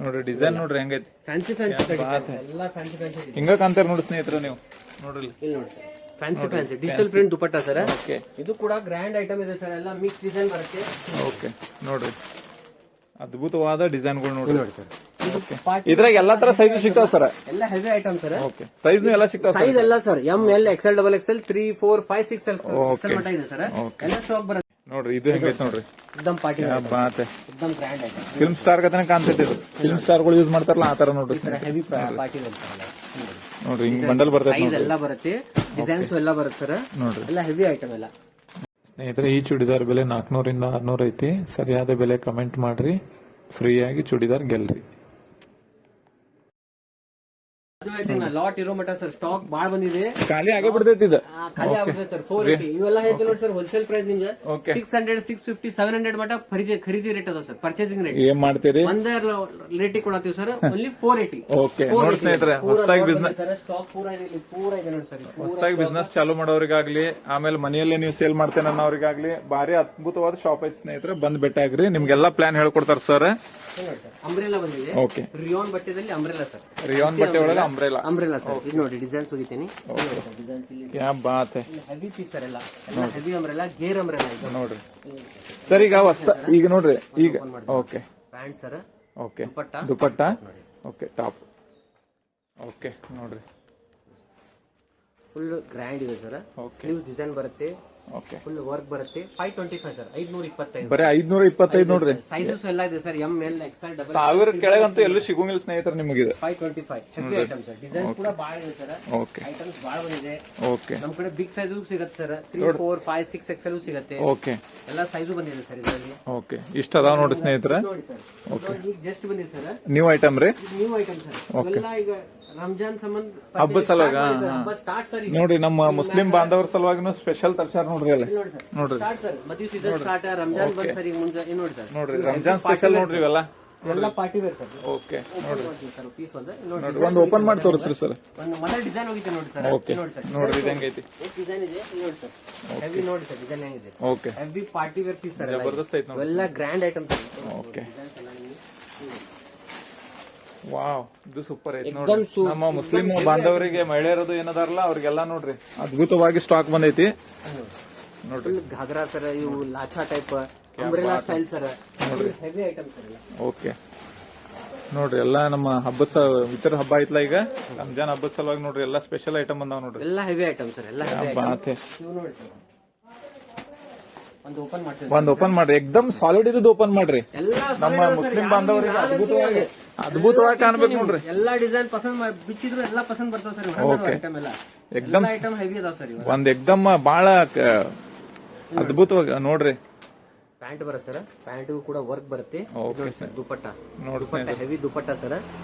ನೋಡ್ರಿ ಡಿಸೈನ್ ನೋಡ್ರಿ ಹೆಂಗೈತಿ, ಫ್ಯಾನ್ಸಿ ಎಲ್ಲ ಫ್ಯಾನ್ಸಿ ಹಿಂಗ ಕಾಂತಾರ ನೋಡಿ ಸ್ನೇಹಿತರ ನೀವು ನೋಡ್ರಿ. ಇಲ್ಲಿ ನೋಡಿ sir, fancy digital print dupatta sir. Okay, ಇದು ಕೂಡ ಗ್ರ್ಯಾಂಡ್ ಐಟಮ್ ಇದೆ ಸರ್, ಎಲ್ಲ ಮಿಕ್ಸ್ ಡಿಸೈನ್ ಬರುತ್ತೆ. ಓಕೆ ನೋಡ್ರಿ, ಅದ್ಭುತವಾದ ಡಿಸೈನ್ಗಳು ನೋಡ್ರಿ. ನೋಡಿ ಸರ್, ಇದು ಪಾರ್ಟಿ ಇದ್ರಾಗ ಎಲ್ಲಾ ತರ ಸೈಜ್ ಸಿಗ್ತಾವ ಸರ್. ಎಲ್ಲ heavy item sir. Okay, size ಎಲ್ಲ ಸಿಗ್ತಾವ ಸೈಜ್ ಎಲ್ಲ sir M L XL double XL 3 4 5 6 XL ಮಟ್ಟ ಇದೆ ಸರ್. ಎಲ್ಲ ಸ್ಟಾಕ್ ಬರುತ್ತೆ ನೋಡ್ರಿ. ಇದು ಹೆಂಗೈತಿ ನೋಡ್ರಿ, एकदम ಪಾರ್ಟಿ ಬಾತ್ एकदम ಗ್ರ್ಯಾಂಡ್ ಐಟಮ್. ಫಿಲ್ಮ್ ಸ್ಟಾರ್ ಗತನ ಕಾಣ್ತೈತಿ ಇದು. ಫಿಲ್ಮ್ ಸ್ಟಾರ್ ಗಳು ಯೂಸ್ ಮಾಡ್ತಾರಲ್ಲ ಆ ತರ ನೋಡ್ರಿ. ಹೆವಿ ಪಾರ್ಟಿ ನೋಡ್ರಿ ಹಿಂಗ್ ಬಂಡಲ್ ಬರ್ತೈತಿ ಸೈಜ್ ಎಲ್ಲ ಬರುತ್ತೆ, ಡಿಸೈನ್ಸ್ ಎಲ್ಲ ಬರುತ್ತೆ ಸರ್. ನೋಡ್ರಿ ಎಲ್ಲ ಹೆವಿ ಐಟಮ್ ಎಲ್ಲ. ಸ್ನೇಹಿತರೆ, ಈ ಚೂಡಿದಾರ್ ಬೆಲೆ 400 ರಿಂದ 600 ಐತಿ. ಸರಿಯಾದ ಬೆಲೆ ಕಮೆಂಟ್ ಮಾಡ್ರಿ, ಫ್ರೀ ಆಗಿ ಚೂಡಿದಾರ್ ಗೆಲ್ರಿ. ಅದು ಹೇಳ್ತೀನಿ ಲಾಟ್ ಇರೋ ಮಟ್ಟ ಸರ್, ಸ್ಟಾಕ್ ಬಾಳ ಬಂದಿದೆ, ಖಾಲಿ ಆಗೇ ಬಿಡ್ತೈತಿ ಇದು. ಖಾಲಿ ಆಗುತ್ತೆ ಸರ್. 480 ಇವೆಲ್ಲ ಹೇಳ್ತೀನಿ ನೋಡಿ ಸರ್, ಹೋಲ್ಸೇಲ್ ಪ್ರೈಸ್ ನಿಮ್ಗೆ 600 650 700 ಮಟ್ಟ ಖರೀದಿ ರೇಟ್ ಅದ ಸರ್, ಪರ್ಚೇಸಿಂಗ್ ರೇಟ್. ಏನ್ ಮಾಡ್ತೀರಿ, ಒಂದೇ ರೇಟಿಗೆ ಕೊಡತ್ತೀವಿ ಸರ್, ಓನ್ಲಿ 480. ಓಕೆ ನೋಡಿ ಸ್ನೇಹಿತರೆ, ಹೊಸದಾಗಿ ಬಿಸ್ನೆಸ್ ಸರ್ ಸ್ಟಾಕ್ ಪೂರಾ ಇದೆ ನೋಡಿ ಸರ್. ಹೊಸದಾಗಿ ಬಿಸ್ನೆಸ್ ಚಾಲೂ ಮಾಡೋರಿಗಾಗ್ಲಿ, ಆಮೇಲೆ ಮನೆಯಲ್ಲೇ ನೀವು ಸೇಲ್ ಮಾಡ್ತೇನೆ ಅನ್ನೋರಿಗಾಗ್ಲಿ ಭಾರಿ ಅದ್ಭುತವಾದ ಶಾಪ್ ಐತಿ ಸ್ನೇಹಿತರೆ. ಬಂದ್ ಭೇಟಿ ಆಗ್ರಿ, ನಿಮ್ಗೆಲ್ಲಾ ಪ್ಲಾನ್ ಹೇಳ್ಕೊಡ್ತಾರ ಸರ್. ನೋಡಿ ಸರ್, ಅಂಬ್ರೆಲಾ ಬಂದಿದೆ. ಓಕೆ, ರಿಯಾನ್ ಬಟ್ಟೆದಲ್ಲಿ ಅಂಬ್ರೆಲಾ ಸರ್, ರಿಯಾನ್ ಬಟ್ಟೆ ಒಳಗೆ ಅಂಬ್ರೆಲಾ ಸರ್. ಇದು ನೋಡಿ ಡಿಸೈನ್ಸ್ ಹೋಗಿದ್ದೀನಿ, ಡಿಸೈನ್ಸ್ ಇಲ್ಲಿ ಕ್ಯಾ ಬಾತ್ ಹೈ. ಹೆವಿ ಪೀಸ್ ಸರ್, ಎಲ್ಲ ಹೆವಿ ಅಂಬ್ರೆಲಾ, ಗೇರ್ ಅಂಬ್ರೆಲಾ ಇದು ನೋಡ್ರಿ ಸರ್. ಈಗ ಈಗ ನೋಡ್ರಿ, ಈಗ okay pant sir, okay dupatta, okay top, okay ನೋಡ್ರಿ ಫುಲ್ ಗ್ರ್ಯಾಂಡ್ ಇದೆ ಸರ್. ಸ್ಲೀವ್ಸ್ ಡಿಸೈನ್ ಬರುತ್ತೆ, ಓಕೆ ಫುಲ್ ವರ್ಕ್ ಬರುತ್ತೆ. 525 ಸರ್, 525. ಬರೀ 525 ನೋಡ್ರಿ. ಸೈಜಸ್ ಎಲ್ಲ ಇದೆ sir, M L XL double. 1000 ಕೆಳಗಂತೂ ಎಲ್ಲೂ ಸಿಗೋಂಗಿಲ್ಲ ಸ್ನೇಹಿತರೆ ನಿಮಗಿದೆ. 525 ಹೆವಿ ಐಟಮ್ ಸರ್, ಡಿಸೈನ್ಸ್ ಕೂಡ ಬಾಳ ಇದೆ ಸರ್, ಓಕೆ ಐಟಮ್ಸ್ ಬಾಳ ಬಂದಿದೆ. ಓಕೆ, ನಮ್ ಕಡೆ ಬಿಗ್ ಸೈಜ್ ಸಿಗುತ್ತೆ ಸರ್, 3 4 5 6 ಎಕ್ಸೆಲ್ ಸಿಗುತ್ತೆ. ಓಕೆ, ಎಲ್ಲ ಸೈಜು ಬಂದಿದೆ ಸರ್ ಇದರಲ್ಲಿ. ಓಕೆ, ಇಷ್ಟ ಅದಾವ ನೋಡಿ ಸ್ನೇಹಿತರೆ. ನೋಡಿ ಸರ್, ಈಗ ಜಸ್ಟ್ ಬಂದಿದೆ ಸರ್, ನ್ಯೂ ಐಟಮ್ ರೀ, ನ್ಯೂ ಐಟಮ್ ಸರ್. ಇವೆಲ್ಲ ಈಗ ರಂಜಾನ್ ಸಂಬಂಧ ಹಬ್ಬದ ಸಲುವಾಗಿ ಹಬ್ಬ ಸ್ಟಾರ್ಟ್ ಸರ್. ನೋಡ್ರಿ, ನಮ್ಮ ಮುಸ್ಲಿಂ ಬಾಂಧವರ ಸಲುವಾಗಿನೂ ಸ್ಪೆಷಲ್ ತರ್ಸಾರ ನೋಡ್ರಿ ಅಲ್ಲಿ. ನೋಡ್ರಿ ಸ್ಟಾರ್ಟ್ ಸರ್, ಮದುವೆ ಸೀಸನ್ ಸ್ಟಾರ್ಟ್, ರಂಜಾನ್ ಬಂದ್ ಸರ್. ಈಗ ಮುಂಚೆ ಏನ್ ನೋಡಿ ಸರ್, ನೋಡ್ರಿ ರಂಜಾನ್ ಸ್ಪೆಷಲ್ ನೋಡ್ರಿ ಇವೆಲ್ಲ. ಎಲ್ಲ ಪಾರ್ಟಿ ವೇರ್ ಸರ್. ಓಕೆ ನೋಡ್ರಿ ಸರ್ ಪೀಸ್ ಒಂದು ನೋಡ್ರಿ, ಒಂದು ಓಪನ್ ಮಾಡಿ ತೋರಿಸ್ರಿ ಸರ್. ಒಂದು ಮೊದಲ ಡಿಸೈನ್ ಹೋಗಿತ್ತು ನೋಡಿ ಸರ್. ಓಕೆ ನೋಡಿ ಸರ್, ನೋಡ್ರಿ ಇದು ಹೆಂಗೈತಿ, ಡಿಸೈನ್ ಇದೆ ನೋಡಿ ಸರ್, ಹೆವಿ ನೋಡಿ ಸರ್ ಡಿಸೈನ್ ಹೆಂಗಿದೆ. Okay, heavy party wear piece sir, ಜಬರ್ದಸ್ತ್ ಐತಿ ನೋಡಿ. ಎಲ್ಲ grand item sir. Okay, wow, ಇದು ಸೂಪರ್ ಐತಿ ನೋಡ್ರಿ. ನಮ್ಮ ಮುಸ್ಲಿಂ ಬಾಂಧವರಿಗೆ ಮಹಿಳೆಯರದು ಏನದಾರಲ್ಲ ಅವ್ರಿಗೆಲ್ಲ ನೋಡ್ರಿ ಅದ್ಭುತವಾಗಿ ಸ್ಟಾಕ್ ಬಂದೈತಿ ನೋಡ್ರಿ. ಘಾಗ್ರಾ ಸರ್, ಇವು lacha type umbrella style sir, heavy item sir ಎಲ್ಲ. ಓಕೆ ನೋಡ್ರಿ, ಎಲ್ಲ ನಮ್ಮ ಹಬ್ಬದ ಇತರ ಹಬ್ಬ ಐತ್ಲ ಈಗ ರಂಜಾನ್ ಹಬ್ಬದ ಸಲುವಾಗಿ ನೋಡ್ರಿ ಎಲ್ಲ ಸ್ಪೆಷಲ್ ಐಟಮ್ ಬಂದಾವ ನೋಡ್ರಿ. ಎಲ್ಲ ಹೆವಿ ಐಟಮ್ ಸರ್, ಎಲ್ಲ ಹೆವಿ ಬಾತ್ ಹೈ. ಇವು ನೋಡಿ ಸರ್, ಒಂದು ಓಪನ್ ಮಾಡ್ತೀವಿ, ಒಂದ್ ಓಪನ್ ಮಾಡ್ರಿ, ಎಕ್ದಮ್ ಸಾಲಿಡ್ ಇದ್ದು ಓಪನ್ ಮಾಡ್ರಿ. ಎಲ್ಲ ನಮ್ಮ ಮುಸ್ಲಿಂ ಬಾಂಧವರಿಗೆ ಅದ್ಭುತವಾಗಿ ಕಾಣ್ಬೇಕು ನೋಡ್ರಿ. ಎಲ್ಲಾ ಡಿಸೈನ್ ಪಸಂದ್ ಬಿಚ್ಚಿದ್ರು ಎಲ್ಲ ಪಸಂದ್ ಬರ್ತಾವ ಸರ್. ಐಟಮ್ ಎಲ್ಲ ಎಕ್ದಮ್ ಐಟಮ್ ಹೆವಿ ಅದಾವ ಸರ್. ಒಂದ್ ಎಕ್ದಮ್ ಬಾಳ ಅದ್ಭುತವಾಗಿ ನೋಡ್ರಿ. ಪ್ಯಾಂಟ್ ಬರುತ್ತೆ ಸರ್, ಪ್ಯಾಂಟ್ ಕೂಡ ವರ್ಕ್ ಬರುತ್ತೆ. ಓಕೆ ಸರ್ ದುಪಟ್ಟ, ನೋಡಿ ದುಪಟ್ಟ ಹೆವಿ ದುಪಟ್ಟ ಸರ್,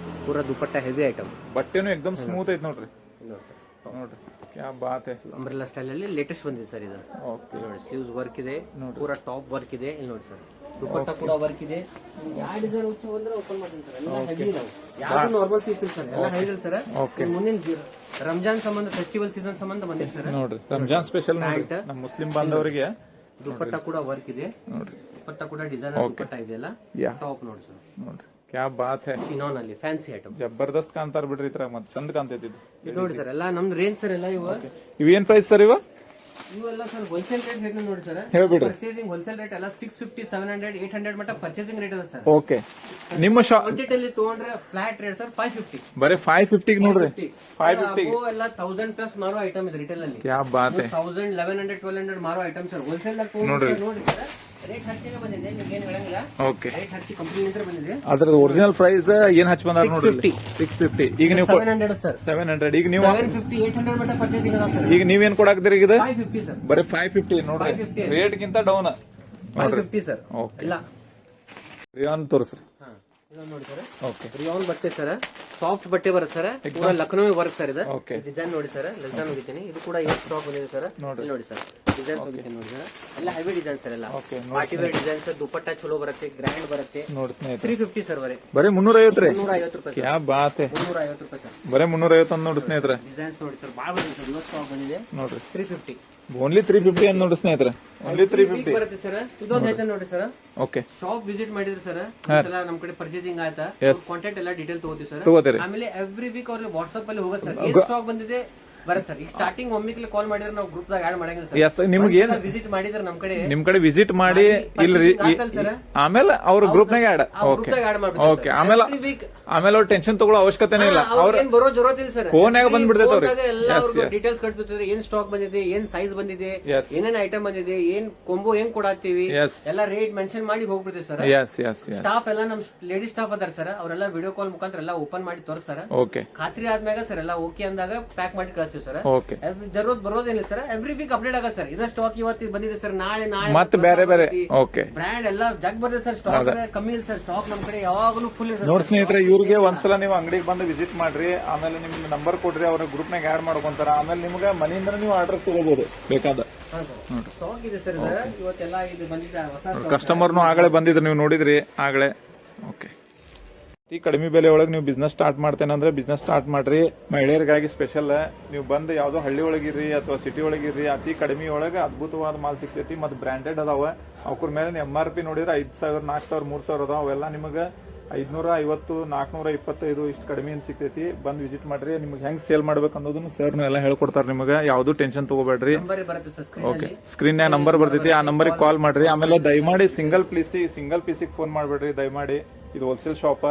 ಪೂರಾ ದುಪಟ್ಟ ಹೆವಿ ಐಟಮ್. ಬಟ್ಟೆನು ಎಕ್ದಮ್ ಸ್ಮೂತ್ ಐತಿ ನೋಡ್ರಿ. ನೋಡಿ ಸರ್, ನೋಡ್ರಿ ಕ್ಯಾ ಬಾತ್ ಹೈ. ಅಂಬ್ರೆಲಾ ಸ್ಟೈಲ್ ಅಲ್ಲಿ ಲೇಟೆಸ್ಟ್ ಬಂದಿದೆ ಸರ್ ಇದು. ಓಕೆ ನೋಡಿ, ಸ್ಲೀವ್ಸ್ ವರ್ಕ್ ಇದೆ, ಪೂರಾ ಟಾಪ್ ವರ್ಕ್ ಇದೆ. ಇಲ್ಲಿ ನೋಡಿ ಸರ್, ದುಪಟ್ಟ ಕೂಡ ವರ್ಕ್ ಇದೆ. ಯಾವ ಡಿಸೈನ್ ಹುಚ್ಚು ಬಂದ್ರೆ ಓಪನ್ ಮಾಡ್ತೀನಿ ಸರ್, ಎಲ್ಲ ಹೆವಿ ನಾವು ಯಾರು ನಾರ್ಮಲ್ ಪೀಸ್ ಸರ್, ಎಲ್ಲ ಹೆವಿ ಸರ್. ಮುಂದಿನ ರಂಜಾನ್ ಸಂಬಂಧ ಫೆಸ್ಟಿವಲ್ ಸೀಸನ್ ಸಂಬಂಧ ಬಂದಿದೆ ಸರ್. ನೋಡ್ರಿ ರಂಜಾನ್ ಸ್ಪೆಷಲ್ ನೋಡ್ರಿ ನಮ್ಮ ಮುಸ್ಲಿಂ ಬಾಂಧವರಿಗೆ. ದುಪಟ್ಟ ಕೂಡ ವರ್ಕ್ ಇದೆ ನೋಡ್ರಿ, ದುಪಟ್ಟ ಕೂಡ ಡಿಸೈನ್ ದುಪಟ್ಟ ಇದೆಯಲ್ಲ, ಟಾಪ್ ನೋಡಿ ಸರ್. ನೋಡ್ರಿ ಕ್ಯಾ ಬಾತ್ ಹೈ. ಚಿನಾನ್ ಅಲ್ಲಿ ಫ್ಯಾನ್ಸಿ ಐಟಮ್ ಜಬರ್ದಸ್ತ್ ಕಾಂತಾರ ಬಿಡ್ರಿ, ಇತರ ಮತ್ ಚಂದ ಕಾಂತೈತಿ ಇದು. ಇದು ನೋಡಿ ಸರ್, ಎಲ್ಲ ನಮ್ದು ರೇಂಜ್ ಸರ್. ಎಲ್ಲ ಇವೇನ್ ಪ್ರೈಸ್ ಸರ್ ಇವೆಲ್ಲ ಸರ್ ಹೋಲ್ಸೇಲ್ ರೇಟ್ ಹೇಳ್ತೀನಿ ನೋಡಿ ಸರ್. ಹೇಳ್ಬಿಡ್ರಿ. ಪರ್ಚೇಸಿಂಗ್ ಹೋಲ್ಸೇಲ್ ರೇಟ್ ಎಲ್ಲ 650 700 800 ಮಟ್ಟ ಪರ್ಚೇಸಿಂಗ್ ರೇಟ್ ಇದೆ ಸರ್. ಓಕೆ, ನಿಮ್ಮ ಶಾಪ್ ಕ್ವಾಂಟಿಟಿಯಲ್ಲಿ ತಗೊಂಡ್ರೆ ಫ್ಲಾಟ್ ರೇಟ್ ಸರ್ 550. ಬರೀ 550 ನೋಡ್ರಿ. 550 ಎಲ್ಲ 1000 ಪ್ಲಸ್ ಮಾರೋ ಐಟಮ್ ಇದೆ ರಿಟೇಲ್ ಅಲ್ಲಿ. ಕ್ಯಾ ಬಾತ್ ಹೈ. 1000 1100 1200 ಮಾರೋ ಐಟಮ್ ಸರ್. ಹೋಲ್ಸೇಲ್ ದಾಗ ತಗೊಂಡ್ರೆ ನೋಡಿ ಸರ್, ರೇಟ್ ಹಚ್ಚಿನೇ ಬಂದಿದೆ, ನಿಮ್ಗೆ ಏನು ಹೇಳಂಗಿಲ್ಲ. ಓಕೆ, ರೇಟ್ ಹಚ್ಚಿ ಕಂಪನಿ ನಿಂತ್ರ ಬಂದಿದೆ. ಅದ್ರ ಒರಿಜಿನಲ್ ಪ್ರೈಸ್ ಏನ್ ಹಚ್ಚಿ ಬಂದಾರ ನೋಡ್ರಿ 650. ಈಗ ನೀವು 700 ಸರ್, 700. ಈಗ ನೀವು 750 800 ಮಟ್ಟ ಪರ್ಚೇಸಿಂಗ್ ಅದ ಸರ್. ಈಗ ನೀವೇನ್ ಕೊಡಾಕ್ತೀರಿ ಈಗ 550 ಸರ್. ಬರೀ 550 ನೋಡ್ರಿ, 550. ರೇಟ್ ಗಿಂತ ಡೌನ್ 550 ಸರ್. ಓಕೆ, ಇಲ್ಲ ರಿಯಾನ್ ತೋರಿಸ್ರಿ. ನೋಡಿ ಸರ್, ಓಕೆ ರಿಯಾನ್ ಬಟ್ಟೆ ಸರ್, ಸಾಫ್ಟ್ ಬಟ್ಟೆ ಬರುತ್ತೆ ಸರ್, ಪೂರಾ ಲಕ್ನೋ ವರ್ಕ್ ಸರ್ ಇದು. ಓಕೆ ಡಿಸೈನ್ ನೋಡಿ ಸರ್, ಡಿಸೈನ್ ಹೋಗಿದ್ದೀನಿ. ಇದು ಕೂಡ ಏನು ಸ್ಟಾಕ್ ಬಂದಿದೆ ಸರ್, ನೋಡಿ ಸರ್, ಡಿಸೈನ್ಸ್ ಹೋಗಿದ್ದೀನಿ ನೋಡಿ ಸರ್, ಎಲ್ಲ ಹೆವಿ ಡಿಸೈನ್ ಸರ್, ಎಲ್ಲ okay party wear design sir. Dupatta ಚಲೋ ಬರುತ್ತೆ, ಗ್ರ್ಯಾಂಡ್ ಬರುತ್ತೆ. ನೋಡಿ ಸ್ನೇಹಿತರೆ 350 ಸರ್, ಬರೀ 350 ರೀ. 350 ರೂಪಾಯಿ ಕ್ಯಾ ಬಾತ್ ಹೈ. 350 ರೂಪಾಯಿ ಸರ್. ಬರೀ 350 ಅಂತ ನೋಡಿ ಸ್ನೇಹಿತರೆ. ಡಿಸೈನ್ಸ್ ನೋಡಿ ಸರ್, ಭಾಳ ಬಂದಿದೆ ಸರ್, ಇವತ್ತು ಸ್ಟಾಕ್ ಬಂದಿದೆ. ನೋಡ್ರಿ 350 ಓನ್ಲಿ 350 ಅಂತ ನೋಡಿ ಸ್ನೇಹಿತರೆ. ಓನ್ಲಿ 350 ಬರುತ್ತೆ ಸರ್. ಇದೊಂದು ಐತೆ ನೋಡಿ ಸರ್, ಓಕೆ ಶಾಪ್ ವಿಸಿಟ್ ಮಾಡಿದ್ರೆ ಸರ್, ಎಲ್ಲ ನಮ್ ಕಡೆ ಪರ್ಚೇಸಿಂಗ್ ಆಯ್ತಾ, ಕಾಂಟ್ಯಾಕ್ಟ್ ಎಲ್ಲ ಡೀಟೇಲ್ ತಗೋತೀವಿ ಸರ್. ತಗೋತೀರಿ. ಆಮೇಲೆ ಎವ್ರಿ ವೀಕ್ ಅವ್ರಿಗೆ ವಾಟ್ಸ್ಆಪ್ ಅಲ್ಲಿ ಹೋಗುತ್ತೆ ಸರ್, ಏನ್ ಸ್ಟಾಕ್ ಬಂದಿದೆ ಬರುತ್ತೆ ಸರ್. ಈಗ ಸ್ಟಾರ್ಟಿಂಗ್ ಒಮ್ಮಿಕ್ಲೆ ಕಾಲ್ ಮಾಡಿದ್ರೆ ನಾವು ಗ್ರೂಪ್ ದಾಗ ಆಡ್ ಮಾಡಂಗಿಲ್ಲ ಸರ್. ಎಸ್ ನಿಮ್ಗೆ ಏನ್ ವಿಸಿಟ್ ಮಾಡಿದ್ರೆ ನಮ್ ಕಡೆ ನಿಮ್ ಕಡೆ ವಿಸಿಟ್ ಮಾಡಿ ಇಲ್ರಿ ಆಮೇಲೆ ಅವ್ರ ಗ್ರೂಪ್ ನಾಗ ಆಡ್ ಓಕೆ ಓಕೆ ಆಮೇಲೆ ಅವ್ರ ಟೆನ್ಷನ್ ತಗೊಳ್ಳೋ ಅವಶ್ಯಕತೆನೇ ಇಲ್ಲ. ಅವ್ರ ಏನ್ ಬರೋ ಜरूरत ಇಲ್ಲ ಸರ್, ಫೋನ್ಯಾಗ ಬಂದ್ಬಿಡ್ತೈತೆ ಅವ್ರಿಗೆ. ಎಲ್ಲ ಡೀಟೇಲ್ಸ್ ಕಟ್ಬಿಡ್ತಾರೆ, ಏನ್ ಸ್ಟಾಕ್ ಬಂದಿದೆ, ಏನ್ ಸೈಜ್ ಬಂದಿದೆ, ಏನೇನ್ ಐಟಮ್ ಬಂದಿದೆ, ಏನ್ ಕೊಂಬೋ ಹೆಂಗ್ ಕೊಡಾತೀವಿ, ಎಲ್ಲ ರೇಟ್ ಮೆನ್ಷನ್ ಮಾಡಿ ಹೋಗ್ಬಿಡ್ತೀವಿ ಸರ್. ಎಸ್ ಎಸ್ ಸ್ಟಾಫ್ ಎಲ್ಲ ನಮ್ ಲೇಡೀಸ್ ಸ್ಟಾಫ್ ಅದಾರ ಸರ್, ಅವರೆಲ್ಲ ವಿಡಿಯೋ ಕಾಲ್ ಮುಖಾಂತರ ಎಲ್ಲ ಓಪನ್ ಮಾಡಿ ತೋರಿಸ್ತಾರ. ಓಕೆ ಖಾತ್ರಿ ಆದ್ಮ್ಯಾಗ ಸರ್ ಎಲ್ಲ ಓಕೆ ಅಂದಾಗ ಪ್ಯಾಕ್ ಮಾಡಿ ಕಳಿಸ್ತೀವಿ ಸರ್. ಓಕೆ ಜरूरत ಬರೋದೇನಿಲ್ಲ ಸರ್, ಎವ್ರಿ ವೀಕ್ ಅಪ್ಡೇಟ್ ಆಗ ಸರ್. ಇದ ಸ್ಟಾಕ್ ಇವತ್ತು ಬಂದಿದೆ ಸರ್, ನಾಳೆ ಮತ್ತೆ ಬೇರೆ ಬೇರೆ ಓಕೆ ಬ್ರ್ಯಾಂಡ್ ಎಲ್ಲ ಜಗ್ ಬರ್ತಿದೆ ಸರ್. ಸ್ಟಾಕ್ ಕಮ್ಮಿ ಇಲ್ಲ ಸರ್, ಸ್ಟಾಕ್ ನಮ್ ಕಡೆ ಯಾವಾಗಲೂ ಫುಲ್ ಇದೆ. ನೋಡಿ ಸ್ನೇಹಿತರೆ, ಇವ್ರಿಗೆ ಒಂದ್ಸಲ ನೀವು ಅಂಗಡಿಗೆ ಬಂದು ವಿಸಿಟ್ ಮಾಡ್ರಿ, ಆಮೇಲೆ ನಿಮ್ಗೆ ನಂಬರ್ ಕೊಡ್ರಿ, ಅವ್ರ ಗ್ರೂಪ್ ನಾಗ ಆಡ್ ಮಾಡ್ಕೊಂತಾರ. ಆಮೇಲೆ ನಿಮ್ಗೆ ಮನೆಯಿಂದ ನೀವು ಆರ್ಡರ್ ತಗೋಬಹುದು ಬೇಕಾದ ಸ್ಟಾಕ್ ಇದೆ ಸರ್. ಇವತ್ತೆಲ್ಲ ಇದು ಬಂದಿದೆ ಹೊಸ ಕಸ್ಟಮರ್ನು ಆಗಲೇ ಬಂದಿದ್ರು, ನೀವು ನೋಡಿದ್ರಿ ಆಗಲೇ. ಓಕೆ ಅತಿ ಕಡಿಮೆ ಬೆಲೆ ಒಳಗೆ ನೀವು ಬಿಸ್ನೆಸ್ ಸ್ಟಾರ್ಟ್ ಮಾಡ್ತೇನಂದ್ರೆ ಬಿಸ್ನೆಸ್ ಸ್ಟಾರ್ಟ್ ಮಾಡ್ರಿ. ಮಹಿಳೆಯರಿಗಾಗಿ ಸ್ಪೆಷಲ್. ನೀವು ಬಂದು ಯಾವ್ದೋ ಹಳ್ಳಿ ಒಳಗಿರ್ರಿ ಅಥವಾ ಸಿಟಿ ಒಳಗಿರ್ರಿ, ಅತಿ ಕಡಿಮೆ ಒಳಗೆ ಅದ್ಭುತವಾದ ಮಾಲ್ ಸಿಗ್ತೈತಿ. ಮತ್ತು ಬ್ರಾಂಡೆಡ್ ಅದಾವ. ಅವ್ರ ಮೇಲೆ MRP ನೋಡಿದ್ರೆ 5,000, 4,000, 3,000 ಅದಾವ. ಅವೆಲ್ಲ ನಿಮಗೆ 550, 425 ಇಷ್ಟು ಕಡಿಮೆ ಸಿಗ್ತೈತಿ. ಬಂದು ವಿಸಿಟ್ ಮಾಡ್ರಿ. ನಿಮ್ಗೆ ಹೆಂಗ್ ಸೇಲ್ ಮಾಡ್ಬೇಕು ಅನ್ನೋದನ್ನು ಸರ್ನು ಎಲ್ಲ ಹೇಳ್ಕೊಡ್ತಾರೆ ನಿಮಗೆ. ಯಾವ್ದು ಟೆನ್ಷನ್ ತಗೋಬೇಡ್ರಿ. ಓಕೆ ಸ್ಕ್ರೀನ್ ನಾಗ ನಂಬರ್ ಬರ್ತೈತಿ, ಆ ನಂಬರಿಗೆ ಕಾಲ್ ಮಾಡ್ರಿ. ಆಮೇಲೆ ದಯಮಾಡಿ ಸಿಂಗಲ್ ಪೀಸಿಗೆ ಫೋನ್ ಮಾಡ್ಬೇಡ್ರಿ ದಯಮಾಡಿ. ಇದು ಹೋಲ್ಸೇಲ್ ಶಾಪ್.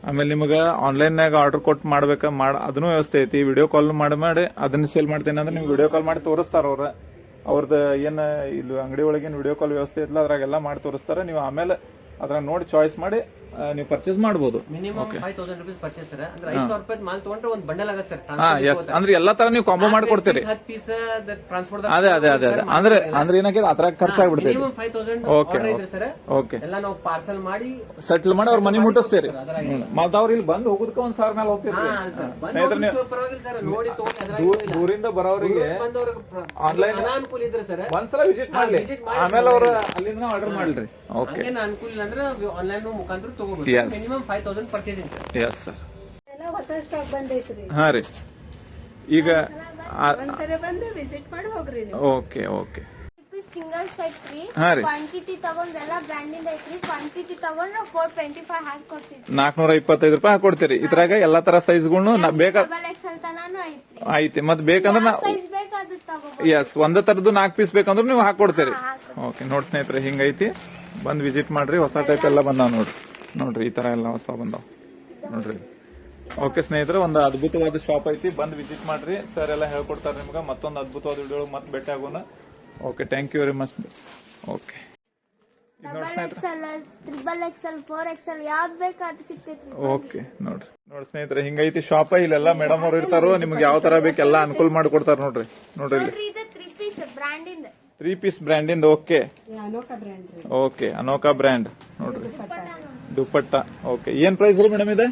ಆಮೇಲೆ ನಿಮಗೆ ಆನ್ಲೈನ್ ನಾಗ ಆರ್ಡರ್ ಕೊಟ್ಟು ಮಾಡ್ಬೇಕಾ ಅದನ್ನು ವ್ಯವಸ್ಥೆ ಐತಿ. ವಿಡಿಯೋ ಕಾಲ್ ಮಾಡಿ ಅದನ್ನ ಸೇಲ್ ಮಾಡ್ತೇನೆ ಅಂದ್ರೆ ನಿಮ್ಗೆ ವಿಡಿಯೋ ಕಾಲ್ ಮಾಡಿ ತೋರಿಸ್ತಾರ ಅವ್ರದ್ದು ಏನ್ ಇಲ್ಲಿ ಅಂಗಡಿ ಒಳಗೇನು ವಿಡಿಯೋ ಕಾಲ್ ವ್ಯವಸ್ಥೆ ಇತ್ತಲ್ಲ ಅದ್ರಾಗೆಲ್ಲ ಮಾಡಿ ತೋರಿಸ್ತಾರೆ. ನೀವು ಆಮೇಲೆ ಅದ್ರ ನೋಡಿ ಚಾಯ್ಸ್ ಮಾಡಿ ನೀವು ಪರ್ಚೇಸ್ ಮಾಡಬಹುದು. ಮಿನಿಮಮ್ 5,000 ರೂಪೀಸ್ ಪರ್ಚೇಸ್ ಸರ್, ಅಂದ್ರೆ 5,000 ರೂಪಾಯಿ ಮಾಲ್ ತಗೊಂಡ್ರೆ ಒಂದು ಬಂಡಲ್ ಆಗುತ್ತೆ ಸರ್. ಅಂದ್ರೆ ಎಲ್ಲಾ ತರ ನೀವು ಕಾಂಬೋ ಮಾಡ್ಕೊಡ್ತೀರಿ. 10 ಪೀಸ್ ಟ್ರಾನ್ಸ್ಪೋರ್ಟ್ ಅದೇ ಅಂದ್ರೆ ಏನಾಗಿದೆ ಅದ್ರ ಖರ್ಚಾಗ್ಬಿಡ್ತೈತಿ. ಮಿನಿಮಮ್ 5,000 ಆರ್ಡರ್ ಇದೆ ಸರ್. ಓಕೆ ಎಲ್ಲ ನಾವು ಪಾರ್ಸಲ್ ಮಾಡಿ ಸೆಟ್ಲ್ ಮಾಡಿ ಅವ್ರ ಮನೆ ಮುಟ್ಟಿಸ್ತೀರಿ. ಮತ್ತೆ ಅವ್ರು ಇಲ್ಲಿ ಬಂದು ಹೋಗೋದಕ್ಕೆ 1,000 ಮೇಲೆ ಹೋಗ್ತೀರಿ. ಪರವಾಗಿಲ್ಲ ಸರ್, ನೋಡಿ ತಗೊಂಡು ದೂರಿಂದ ಬರೋರಿಗೆ ಆನ್ಲೈನ್ ಅನಾನುಕೂಲ ಇದ್ರೆ ಸರ್ ಒಂದ್ಸಲ ವಿಸಿಟ್ ಮಾಡ್ಲಿ, ಆಮೇಲೆ ಅವ್ರ ಅಲ್ಲಿಂದ ಆರ್ಡರ್ ಮಾಡ್ರಿ. ಓಕೆ ಅನುಕೂಲ ಇಲ್ಲ ಅಂದ್ರೆ ಆನ್ಲೈನ್ ಮುಖಾಂತರ ತಗೋಬಹುದು. Minimum 5,000 purchasing sir. Yes sir. ಎಲ್ಲ ಹೊಸ ಸ್ಟಾಕ್ ಬಂದೈತ್ರಿ. ಹಾ ರೀ. ಈಗ ಒಂದ್ಸರಿ ಬಂದು ವಿಸಿಟ್ ಮಾಡಿ ಹೋಗ್ರಿ ನೀವು. ಓಕೆ ಓಕೆ ಸಿಂಗಲ್ ಸೆಟ್ ರೀ. ಹಾ ರೀ. ಕ್ವಾಂಟಿಟಿ ತಗೊಂಡ್ ಎಲ್ಲ ಬ್ರ್ಯಾಂಡಿಂದ ಐತ್ರಿ. ಕ್ವಾಂಟಿಟಿ ತಗೊಂಡ್ 425 ಹಾಕಿ ಕೊಡ್ತೀವಿ. 425 ರೂಪಾಯಿ ಹಾಕೊಡ್ತೀರಿ. ಇದ್ರಾಗ ಎಲ್ಲಾ ತರ ಸೈಜ್ಗಳು ಬೇಕಾ ಡಬಲ್ ಎಕ್ಸೆಲ್ ತನಾನು ಐತ್ರಿ. ಐತಿ. ಮತ್ ಬೇಕಂದ್ರ ಸೈಜ್ ಬೇಕಾದ ತಗೋಬಹುದು. ಎಸ್ ಒಂದೇ ತರದ್ದು 4 ಪೀಸ್ ಬೇಕಂದ್ರೆ ನೀವು ಹಾಕೊಡ್ತೀರಿ. ಓಕೆ ನೋಡಿ ಸ್ನೇಹಿತರೆ, ಹಿಂಗೈತಿ. ಬಂದ್ ವಿಸಿಟ್ ಮಾಡ್ರಿ. ಹೊಸ ಟೈಪ್ ಎಲ್ಲ ಬಂದಾವ ನೋಡ್ರಿ ಈ ತರ ಎಲ್ಲ ಹೊಸ ಬಂದಾವ ನೋಡ್ರಿ. ಓಕೆ ಸ್ನೇಹಿತರೆ, ಒಂದು ಅದ್ಭುತವಾದ ಶಾಪ್ ಐತಿ. ಬಂದ್ ವಿಸಿಟ್ ಮಾಡ್ರಿ. ಸರ್ ಎಲ್ಲ ಹೇಳ್ಕೊಡ್ತಾರೆ ನಿಮ್ಗೆ. ಮತ್ತೊಂದು ಅದ್ಭುತವಾದ ವಿಡಿಯೋ ಮತ್ತೆ ಭೇಟಿ ಆಗೋಣ. Okay, thank you very much. Okay double XL, triple XL, 4XL ಯಾವ್ದು ಬೇಕು ಅದು ಸಿಗ್ತೈತ್ರಿ. ಓಕೆ ನೋಡಿ ಸ್ನೇಹಿತರೆ, ಹಿಂಗೈತಿ ಶಾಪ. ಇಲ್ಲೆಲ್ಲ ಮೇಡಮ್ ಅವ್ರು ಇರ್ತಾರೋ, ನಿಮ್ಗೆ ಯಾವ ತರ ಬೇಕೆಲ್ಲ ಅನುಕೂಲ ಮಾಡಿಕೊಡ್ತಾರ ನೋಡ್ರಿ. ಇಲ್ಲಿ ಇದು 3 ಪೀಸ್ ಬ್ರ್ಯಾಂಡಿಂದ. 3 ಪೀಸ್ ಬ್ರ್ಯಾಂಡಿಂದ. ಓಕೆ ಓಕೆ, ಅನೋಕಾ ಬ್ರ್ಯಾಂಡ್ ನೋಡ್ರಿ. ದುಪ್ಪಟ್ಟ. ಓಕೆ, ಏನ್ ಪ್ರೈಸ್ ರೀ ಮೇಡಮ್ ಇದೆ?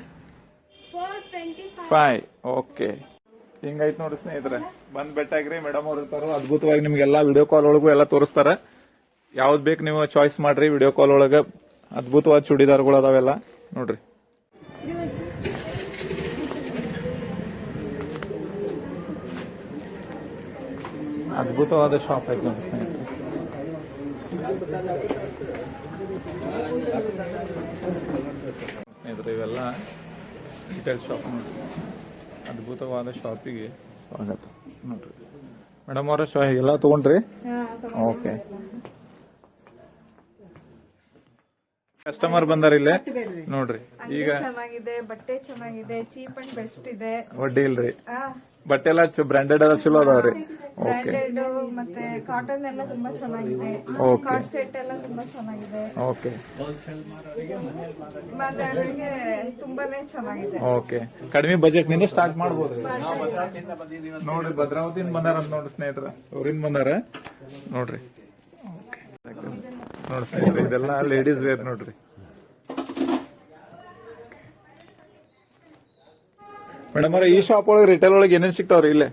425. ಓಕೆ, ಹಿಂಗೈತ್ ನೋಡ್ರಿ ಸ್ನೇಹಿತರೆ. ಬಂದ್ ಬೆಟ್ಟಾಗ್ರಿ. ಮೇಡಮ್ ಅವ್ರು ಇರ್ತಾರೋ, ಅದ್ಭುತವಾಗಿ ನಿಮ್ಗೆಲ್ಲ ವಿಡಿಯೋ ಕಾಲ್ ಒಳಗೂ ಎಲ್ಲ ತೋರಿಸ್ತಾರ. ಯಾವ್ದು ಬೇಕು ನೀವು ಚಾಯ್ಸ್ ಮಾಡ್ರಿ. ವಿಡಿಯೋ ಕಾಲ್ ಒಳಗ ಅದ್ಭುತವಾದ ಚೂಡಿದಾರ್ಗಳು ಅದಾವೆಲ್ಲ ನೋಡ್ರಿ. ಅದ್ಭುತವಾದ ಶಾಪ್ ಐತೆ ನೋಡಿ ಸ್ನೇಹಿತರೆ. ಸ್ನೇಹಿತರೆ, ಇವೆಲ್ಲ ರಿಟೇಲ್ ಶಾಪ್ ನೋಡ್ರಿ. ಅದ್ಭುತವಾದ ಶಾಪಿಗೆ ಸ್ವಾಗತ ನೋಡ್ರಿ. ಮೇಡಮ್ ಅವರ ಎಲ್ಲ ತಗೊಂಡ್ರಿ? ಓಕೆ, ಕಸ್ಟಮರ್ ಬಂದಾರ ಇಲ್ಲೇ ನೋಡ್ರಿ. ಈಗ ಚೆನ್ನಾಗಿದೆ, ಬಟ್ಟೆ ಚೆನ್ನಾಗಿದೆ, ಚೀಪ್ ಅಂಡ್ ಬೆಸ್ಟ್ ಇದೆ. ವಡ್ಡಿ ಇಲ್ರಿ, ಬಟ್ಟೆ ಎಲ್ಲ ಬ್ರಾಂಡೆಡ್ ಎಲ್ಲ ಚಲೋ ಅದಾವ್ರಿ. ಬ್ರಾಂಡೆಡ್ ಮತ್ತೆ ಕಾಟನ್ ಎಲ್ಲ ತುಂಬಾ ಚೆನ್ನಾಗಿದೆ. ಕಾರ್ಡ್ ಸೆಟ್ ಎಲ್ಲ ತುಂಬಾ ಚೆನ್ನಾಗಿದೆ. ಓಕೆ, ಮತ್ತೆ ಅವರಿಗೆ ತುಂಬಾನೇ ಚೆನ್ನಾಗಿದೆ. ಓಕೆ, ಕಡಿಮೆ ಬಜೆಟ್ ನಿಂದ ಸ್ಟಾರ್ಟ್ ಮಾಡಬಹುದು ನೋಡ್ರಿ. ಭದ್ರಾವತಿಯಿಂದ ಬಂದಾರ ಅಂತ ನೋಡ್ರಿ ಸ್ನೇಹಿತರ, ಊರಿಂದ ಬಂದಾರ ನೋಡ್ರಿ. ನೋಡಿ ಸ್ನೇಹಿತರೆ, ಇದೆಲ್ಲ ಲೇಡೀಸ್ ವೇರ್ ನೋಡ್ರಿ. ಮೇಡಮ್ ಅವ್ರ ಈ ಶಾಪ್ ಒಳಗೆ ರಿಟೇಲ್ ಒಳಗೆ ಏನೇನ್ ಸಿಗ್ತಾವ್ರಿ ಇಲ್ಲೇ?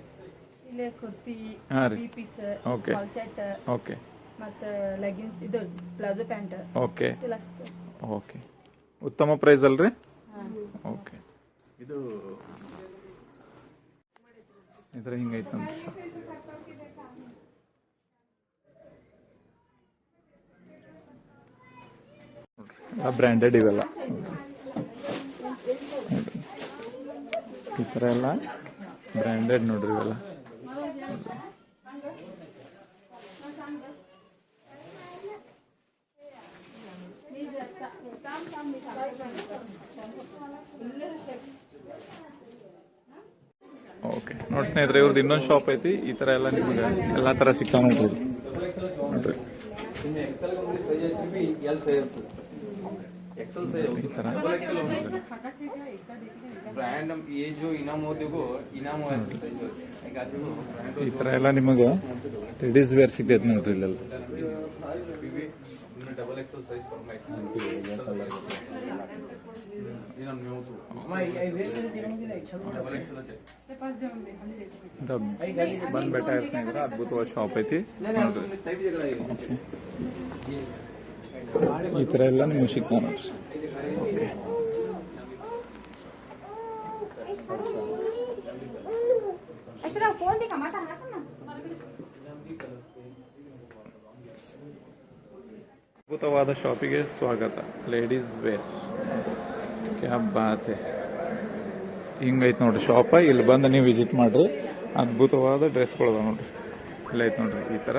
ಇಲ್ಲೇ ಕುರ್ತಿ, ಹಾ ರೀ. Piece, Okay. ಹಾಲ್ ಸೆಟ್, ಓಕೆ ಮತ್ತೆ ಲೆಗಿನ್ಸ್, ಇದು ಪ್ಲಾಜೋ ಪ್ಯಾಂಟ್ ಓಕೆ ಎಲ್ಲ ಸಿಗ್ತದೆ. ಓಕೆ, ಉತ್ತಮ ಪ್ರೈಸ್ ಅಲ್ರಿ? ಓಕೆ, ಇದು ಇದ್ರ ಹಿಂಗೈತಂತ ಬ್ರ್ಯಾಂಡೆಡ್ ಇವೆಲ್ಲ ಈ ಥರ ಎಲ್ಲ ಬ್ರ್ಯಾಂಡೆಡ್ ನೋಡ್ರಿ ಇವೆಲ್ಲ. ಓಕೆ ನೋಡಿ ಸ್ನೇಹಿತರೆ, ಇವ್ರದ್ದು ಇನ್ನೊಂದು ಶಾಪ್ ಐತಿ. ಈ ತರ ಎಲ್ಲ ನಿಮ್ಗೆ ಎಲ್ಲಾ ತರ ಸಿಗ್ತಾವ ನೋಡ್ರಿ. ನೋಡ್ರಿ ಈ ತರ ಈ ತರ ಎಲ್ಲ ನಿಮಗೆ ಲೇಡೀಸ್ ವೇರ್ ಸಿಗ್ತೈತಿ ನೋಡ್ರಿ ಇಲ್ಲೆಲ್ಲ. ಬಂದ್ ಬೆಟ್ಟ ಸ್ನೇಹಿತರೆ, ಅದ್ಭುತವಾದ ಶಾಪ್ ಐತಿ. ಈ ತರ ಎಲ್ಲ ನಿಮ್ಗೆ ಸಿಗ್ತಾವ ನೋಡ್ರಿ. ಅದ್ಭುತವಾದ ಶಾಪಿಗೆ ಸ್ವಾಗತ. ಲೇಡೀಸ್ ವೇರ್, ಕ್ಯಾ ಬಾತ್ ಹೈ. ಹಿಂಗೈತೆ ನೋಡ್ರಿ ಶಾಪ. ಇಲ್ಲಿ ಬಂದು ನೀವು ವಿಸಿಟ್ ಮಾಡ್ರಿ, ಅದ್ಭುತವಾದ ಡ್ರೆಸ್ಗಳು ಅದಾವ ನೋಡ್ರಿ. ಇಲ್ಲ ಐತೆ ನೋಡ್ರಿ ಈ ತರ